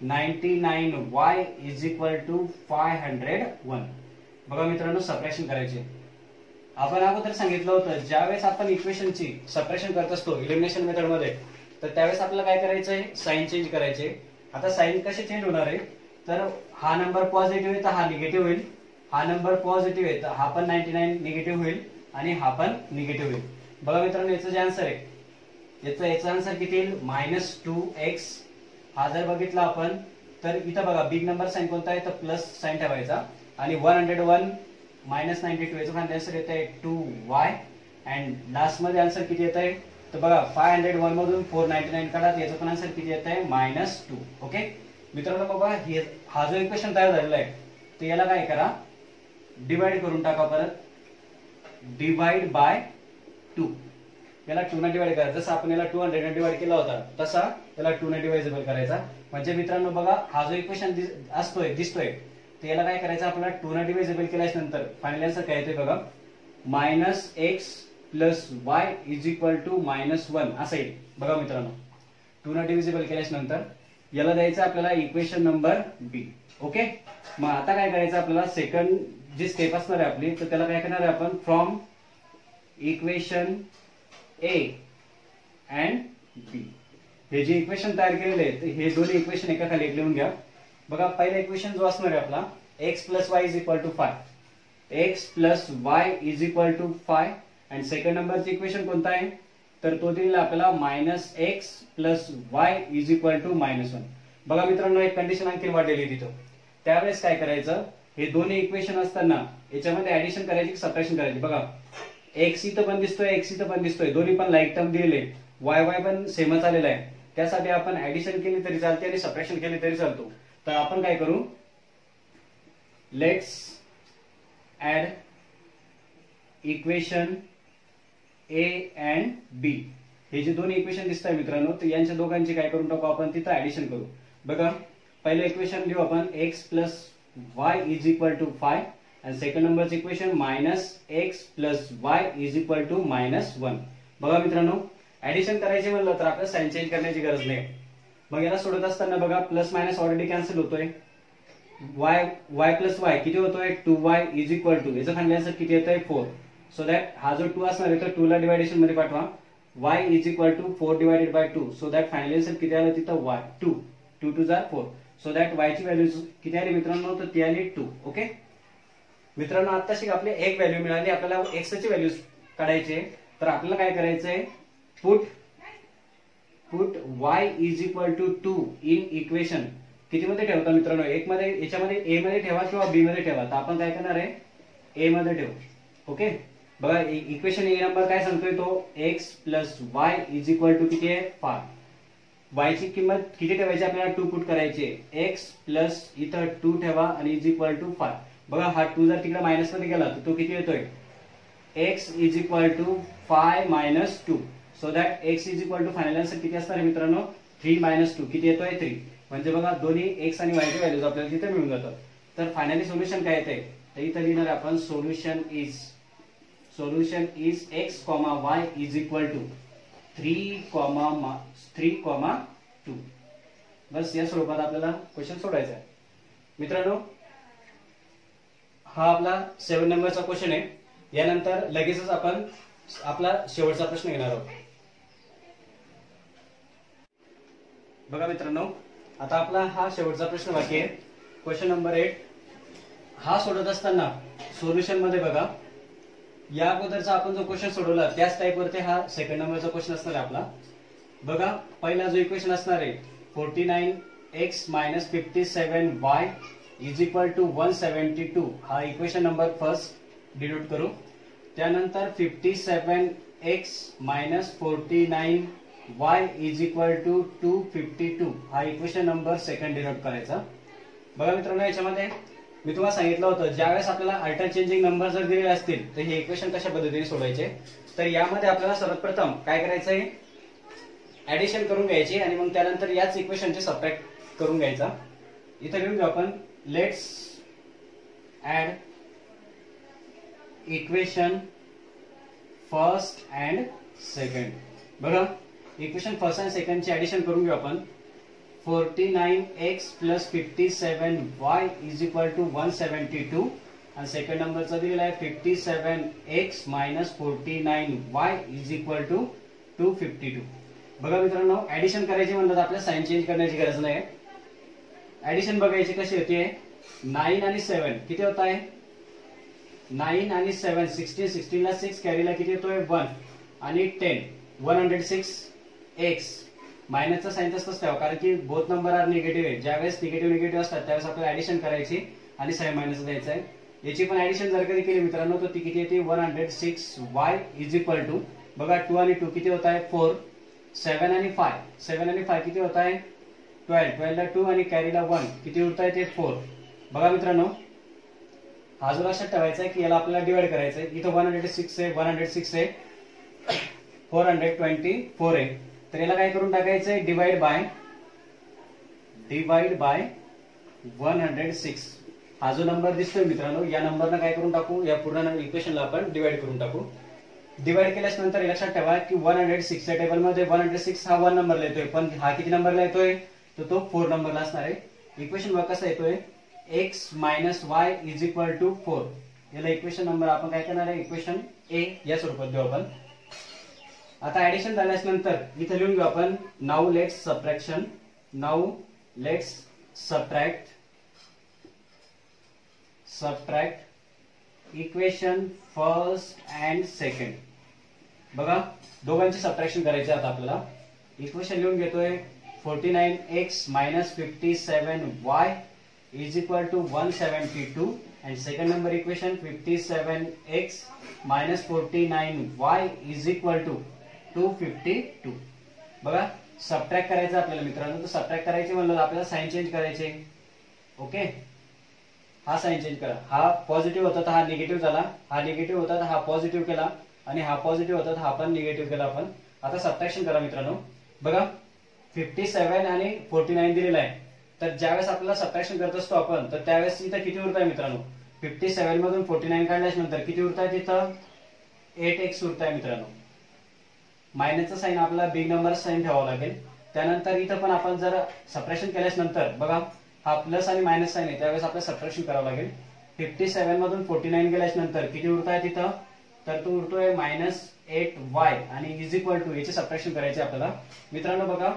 99y is equal to 501. बघा मित्रांनो, सबट्रॅक्शन करायचे. आपण अगोदर सांगितलं होतं ज्यावेळेस आपण इक्वेशनची सबट्रॅक्शन करत असतो इलिमिनेशन मेथड मध्ये, तर त्यावेळेस आपल्याला काय करायचंय, साइन चेंज करायचे. आता साइन कसे चेंज होणार आहे, तर हा नंबर पॉझिटिव्ह आहे तर हा निगेटिव्ह होईल, हा नंबर पॉझिटिव्ह आहे तर हा पण 99 निगेटिव्ह होईल आणि हा पण निगेटिव्ह होईल. बघा मित्रांनो, याचं जे आन्सर आहे याचा आन्सर किती येईल, -2x. हा जर बघितला आपण तर इथं बघा बिग नंबर साइन कोणता आहे तर प्लस साइन ठेवायचा आणि 101 -92 याचा फायनल आन्सर येत आहे 2y अँड लास्ट मध्ये आन्सर किती येत आहे तर बघा 501 मधून 499 काढा, याचा पण आन्सर किती येत आहे -2. ओके मित्रांनो, बघा हा जो इक्वेशन तयार झालेला आहे तर याला काय करा, डिवाइड करून टाका. परत डिवाइड बाय 2. याला 2 ने डिवाइड करा. जसं आपण याला 200 ने डिवाइड केला होता तसा याला 2 ने डिवाइजेबल करायचा. म्हणजे मित्रांनो बघा, हा जो इक्वेशन दिसतोय तर याला काय करायचं आपल्याला 2 ने डिवाइजेबल केल्याच्या नंतर फायनल आन्सर काय येतोय बघा, -x plus y is equal to -1 असं येईल. बघा मित्रांनो, 2 ने डिव्हिजिबल केल्याच्या नंतर याला द्यायचं आपल्याला इक्वेशन नंबर बी. ओके, मग आता काय करायचं आपल्याला, सेकंड जी स्टेप असणार आहे आपली तर त्याला काय करणार आहे आपण, from equation A and B. हे जे इक्वेशन तयार केलेले आहेत हे दोन्ही इक्वेशन एका खाली लिहून घ्या. बघा पहिला इक्वेशन जो असणार आहे आपला x plus y is equal to 5, x plus y is equal to 5 and second नंबरचं इक्वेशन कोणता आहे तर तो दिलेला आपल्याला -x plus y is equal to -1. बघा मित्रांनो, एक कंडिशन आणखी वाढलेली तिथं. त्यावेळेस काय करायचं, हे दोन्ही इक्वेशन असताना याच्यामध्ये ऍडिशन करायची की सबट्रॅक्शन करायची. बघा x इथं पण दिसतोय, x इथं पण दिसतोय, दोन्ही पण लाईक टर्म दिलेले वाय वाय पण सेमच आलेला आहे, त्यासाठी आपण ऍडिशन केली तरी चालते आणि सबट्रॅक्शन केली तरी चालतो. तर आपण काय करू, let's add equation A and B. हे जे दोन इक्वेशन दिसत आहे मित्रांनो, तर यांच्या दोघांची काय करून टाकू आपण, तिथं ऍडिशन करू. बघा, पहिलं इक्वेशन लिहू आपण x plus y is equal to 5 आणि सेकंड नंबरचं equation minus x plus y is equal to -1. बघा मित्रांनो, ऍडिशन करायचे म्हणलं तर आपल्याला साइन चेंज करण्याची गरज नाही. मग याला सोडत असताना बघा प्लस मायनस ऑलरेडी कॅन्सल होतोय. वाय प्लस वाय किती होतोय, 2y इज इक्वल टू, याचं फायनल आन्सर किती येतोय 4. सो दॅट हा जो 2 असणार आहे तो 2 ला डिवायडेशन मध्ये पाठवा. y is equal to 4 divided by 2. So that final answer किती आलं तिथं y 2. 2 2 जार 4. सो दॅट y ची व्हॅल्यू किती आली मित्रांनो, तर ती आली 2. ओके मित्रांनो, आताशी आपले एक व्हॅल्यू मिळाली. आपल्याला x ची व्हॅल्यू काढायची, तर आपल्याला काय करायचंय, put y is equal to 2 in equation किती मध्ये ठेवता मित्रांनो, एक मध्ये, याच्यामध्ये a मध्ये ठेवा किंवा b मध्ये ठेवा. तर आपण काय करणार आहे, a मध्ये ठेवू. ओके बघा, इक्वेशन ए नंबर काय सांगतोय तो x plus y is equal to किती आहे 5. y ची किंमत किती ठेवायची आपल्याला, 2 पुट करायची. x प्लस इथं 2 ठेवा आणि इज इक्वल टू 5. बघा हा 2 जर तिकडे मायनस मध्ये गेला तर तो किती येतोय, x is equal to 5 minus 2. So that x is equal to final answer किती असणार आहे मित्रांनो, 3 मायनस 2 किती येतोय 3. म्हणजे बघा दोन्ही x आणि y ची व्हॅल्यूज आपल्याला तिथे मिळून जातात. तर फायनली सोल्युशन काय येते, तर इथं लिहिणार आपण solution is x, y is equal to 3,2. बस या स्वरूपात आपल्याला क्वेश्चन सोडायचा आहे मित्रांनो. हा आपला 7 नंबरचा क्वेश्चन आहे. यानंतर लगेचच आपण आपला शेवटचा प्रश्न घेणार आहोत. बघा मित्रांनो, आता आपला हा शेवटचा प्रश्न बाकी आहे, क्वेश्चन नंबर 8. हा सोडत असताना सोल्युशन मध्ये बघा, या अगोदरचा आपण जो क्वेश्चन सोडवला त्याच टाइप वरती हा सेकंड नंबरचा क्वेश्चन असणार आहे आपला. बघा, पहिला जो इक्वेशन असणार आहे 49x minus 57y is equal to 172, हा इक्वेशन नंबर फर्स्ट डिनोट करू. त्यानंतर 57x minus 49y is equal to 252, हा इक्वेशन नंबर सेकंड डिनोट करायचा. बघा मित्रांनो, याच्यामध्ये मी तुम्हाला सांगितलं होतं, ज्यावेळेस आपल्याला अल्टर चेंजिंग नंबर जर दिलेले असतील तर हे इक्वेशन कशा पद्धतीने सोडवायचे. तर यामध्ये आपल्याला सर्वप्रथम काय करायचंय, ऍडिशन करून घ्यायची आणि मग त्यानंतर याच इक्वेशनचे सबट्रॅक्ट करून घ्यायचा. इथे लिहून घेऊ आपण, let's add equation first and second. बघा, इक्वेशन फर्स्ट अँड सेकंड चे ऍडिशन करून घेऊ आपण. 49x plus 57y is equal to 172 आणि सेकंड नंबरचा दिलेला आहे 57x minus 49y is equal to 252. बघा मित्रांनो, ऍडिशन करायची म्हणलं तर आपल्याला साइन चेंज करण्याची गरज नाही. ऍडिशन बघायची कशी होते, 9 आणि 7 किती होत आहे, 9 आणि 7 16, 16 ला 6 कॅरीला किती येतोय 1 आणि 10, 106x. मायनसचा साइन तसंच ठेवा, कारण की बोथ नंबर आर निगेटिव्ह आहे. ज्यावेळेस निगेटिव्ह असतात त्यावेळेस आपल्याला ऍडिशन करायची आणि साइन मायनस द्यायचा आहे. याची पण ऍडिशन जर कधी केली मित्रांनो तर ती किती येते 106y इज इक्वल टू, बघा 2 आणि 2 किती होत आहे 4, 7 आणि 5, 7 आणि 5 किती होत आहे 12, 12 ला 2 आणि कॅरीला 1 किती होत आहे ते 4. बघा मित्रांनो, हा जो लक्षात ठेवायचा आहे की याला आपल्याला डिवाइड करायचं आहे. इथं 106 आहे, 106 आहे, 424 आहे. तर याला काय करून टाकायचंय, डिवाइड बाय 106. हा जो नंबर दिसतोय मित्रांनो, या नंबरनं काय करून टाकू, या पूर्ण इक्वेशनला आपण डिवाइड करून टाकू. डिवाइड केल्यास नंतर लक्षात ठेवा की 106 च्या टेबल मध्ये 106 हा 1 नंबरला येतोय, पण हा किती नंबरला येतोय, तर तो 4 नंबरला असणार आहे. इक्वेशन बघा कसं येतोय, x minus y is equal to 4. याला इक्वेशन नंबर आपण काय करणार आहे, इक्वेशन ए या स्वरूपात देऊ आपण. आता ऍडिशन झाल्यास नंतर इथे लिहून घेऊ आपण, now let's subtract equation first and second. बघा, दोघांची सबट्रॅक्शन करायची आता आपल्याला. इक्वेशन लिहून घेतोय 49x minus 57y is equal to 172 and second number equation 57x minus 49y is equal to 252. बघा सबट्रॅक्ट करायचं आपल्याला मित्रांनो, तर सबट्रॅक्ट करायचे म्हणलं आपल्याला साइन चेंज करायचे. ओके, हा साइन चेंज करा. हा पॉझिटिव्ह होता तर हा निगेटिव्ह झाला, हा निगेटिव्ह होता तर हा पॉझिटिव्ह केला, आणि हा पॉझिटिव्ह होता तर हा पण निगेटिव्ह केला आपण. आता सबट्रॅक्शन करा मित्रांनो. बघा 57 आणि 49 दिलेला आहे, तर ज्यावेळेस आपल्याला सबट्रॅक्शन करत असतो आपण, तर त्यावेळेस इथं किती उरत आहे मित्रांनो? 57 मधून 49 काढल्यास नंतर किती उरत आहे? तिथं 8x उरत आहे मित्रांनो. मायनसचा साइन आपल्याला बिग नंबर साइन ठेवावा लागेल. त्यानंतर इथं पण आपण जर सबट्रॅक्शन केल्यास नंतर बघा हा प्लस आणि मायनस साइन आहे, त्यावेळेस आपल्याला सबट्रॅक्शन करावं लागेल. 57 मधून 49 गेल्यास नंतर किती उरत आहे तिथं? तर तो उरतोय -8y आणि इज इक्वल टू याचे सबट्रॅक्शन करायचे आपल्याला मित्रांनो. बघा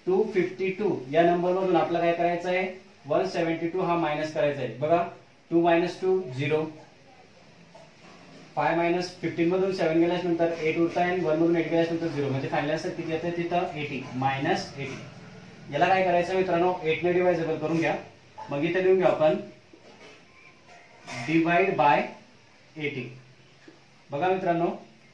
252 या नंबर मधून आपल्याला काय करायचं आहे? 172 हा मायनस करायचा आहे. बघा 2 - 2 0, 5 - 15 मधून 7 गेल्यास नंतर 8 उरत आहे, आणि 1 मधून 8 गेल्यास नंतर 0, म्हणजे फायनल आन्सर किती येते तिथं? 80 -80. याला काय करायचं मित्रांनो? 8 ने डिवायजेबल करून घ्या. मग इथे लिहून घ्या आपण डिवाइड बाय 80. बघा मित्रांनो,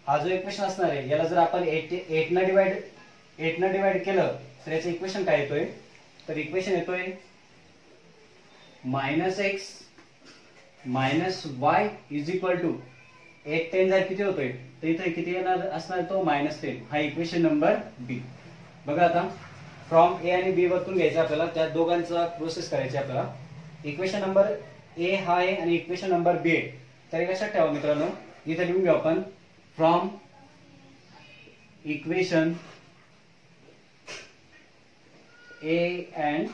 हा जो इक्वेशन असणार आहे याला जर आपण 8 ने डिवाइड केलं तर याचं इक्वेशन काय येतोय? तर इक्वेशन येतोय -x -y is equal to 8 10 जर किती होतोय, तर इथे किती येणार असणार? तो -10. हा इक्वेशन नंबर बी. बघा आता फ्रॉम ए आणि बी वरतून घ्यायचं आपल्याला, त्या दोघांचा प्रोसेस करायची आपल्याला. इक्वेशन नंबर ए हा आहे आणि इक्वेशन नंबर बी आहे, तर लक्षात ठेवा मित्रांनो. इथे लिहून घेऊ आपण फ्रॉम इक्वेशन ए अँड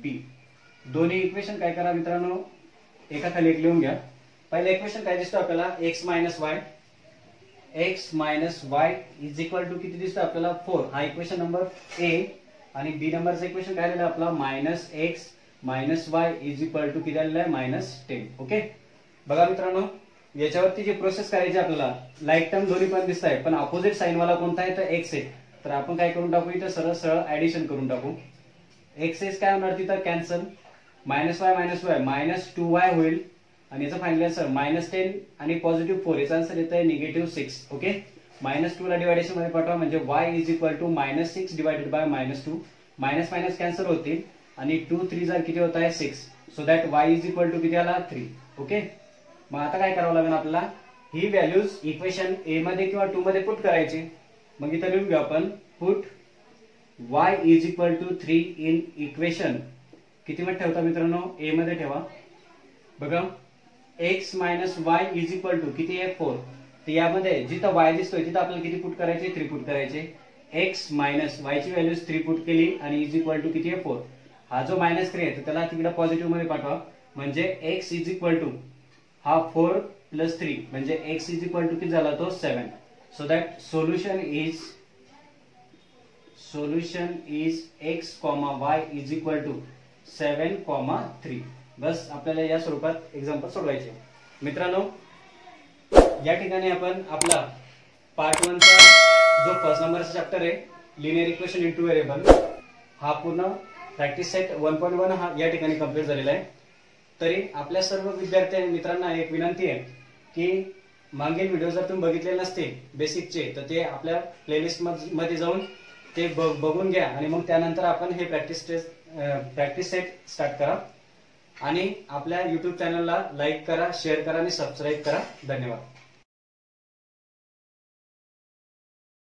बी. दोन्ही इक्वेशन काय करा मित्रांनो, एका खाली एक लिहून घ्या. पहिलं इक्वेशन काय दिसतं आपल्याला? x - y is equal to किती दिसतं आपल्याला? 4. हा इक्वेशन नंबर ए. आणि बी नंबरचं इक्वेशन काय आलेलं आपला? -x - y is equal to किती आलेलं आहे? -10. ओके, बघा मित्रांनो याच्यावरती जी प्रोसेस करायची आपल्याला, लाईक टर्म दोन्ही पण दिसत आहे, पण अपोजिट साइन वाला कोणता आहे? तर x आहे. तर आपण काय करून टाकू? इथं सरळ सरळ ऍडिशन करून टाकू. x काय होणार तिथं? कॅन्सल. -y -2y होईल, आणि याचा फायनल आन्सर -10 आणि +4. याचा आन्सर येत आहे -6. ओके, -2 ला डिवायडेशन मध्ये पाठवा, म्हणजे y is equal to -6 divided by -2. Minus minus cancel होतील, आणि 2 3 जर किती होत आहे? 6. So that y is equal to किती आला? 3. ओके, मग आता काय करावं लागेल आपल्याला? ही व्हॅल्यूज इक्वेशन ए मध्ये किंवा 2 मध्ये पुट करायची. मग इथं लिहून घेऊ आपण put y is equal to 3 in equation किती मध्ये ठेवता मित्रांनो? ए मध्ये ठेवा. बघा x - y is equal to किती आहे? 4. तर यामध्ये जिथं y दिसतोय तिथं आपल्याला किती पुट करायचे? 3 पुट करायचे. x - y ची व्हॅल्यूज 3 पुट केली, आणि इज इक्वल टू किती आहे? 4. हा जो -3 आहे तर त्याला तिकडे पॉझिटिव्ह मध्ये पाठवा, म्हणजे x इज इक्वल टू हा 4 + 3, म्हणजे x इज इक्वल टू किती झाला? तो 7. So that solution is x, y is equal to 7, 3. बस आपल्याला या स्वरूपात एक्झाम्पल सोडवायचे. मित्रांनो या ठिकाणी आपण आपला पार्ट 1 चा जो फर्स्ट नंबरचा चॅप्टर आहे लिनियर इक्वेशन इंटू व्हेरिएबल, हा पूर्ण प्रॅक्टिस सेट 1.1 हा या ठिकाणी कंप्लीट झालेला आहे. तरी आपल्या सर्व विद्यार्थी मित्रांना एक विनंती आहे की मागील व्हिडिओ जर तुम्ही बघितले नसतील बेसिकचे, तर ते आपल्या प्लेलिस्ट मध्ये जाऊन ते बघून घ्या, आणि मग त्यानंतर आपण हे प्रॅक्टिस सेट स्टार्ट करा. आणि आपल्या YouTube चॅनलला लाईक करा, शेअर करा आणि सबस्क्राईब करा. धन्यवाद.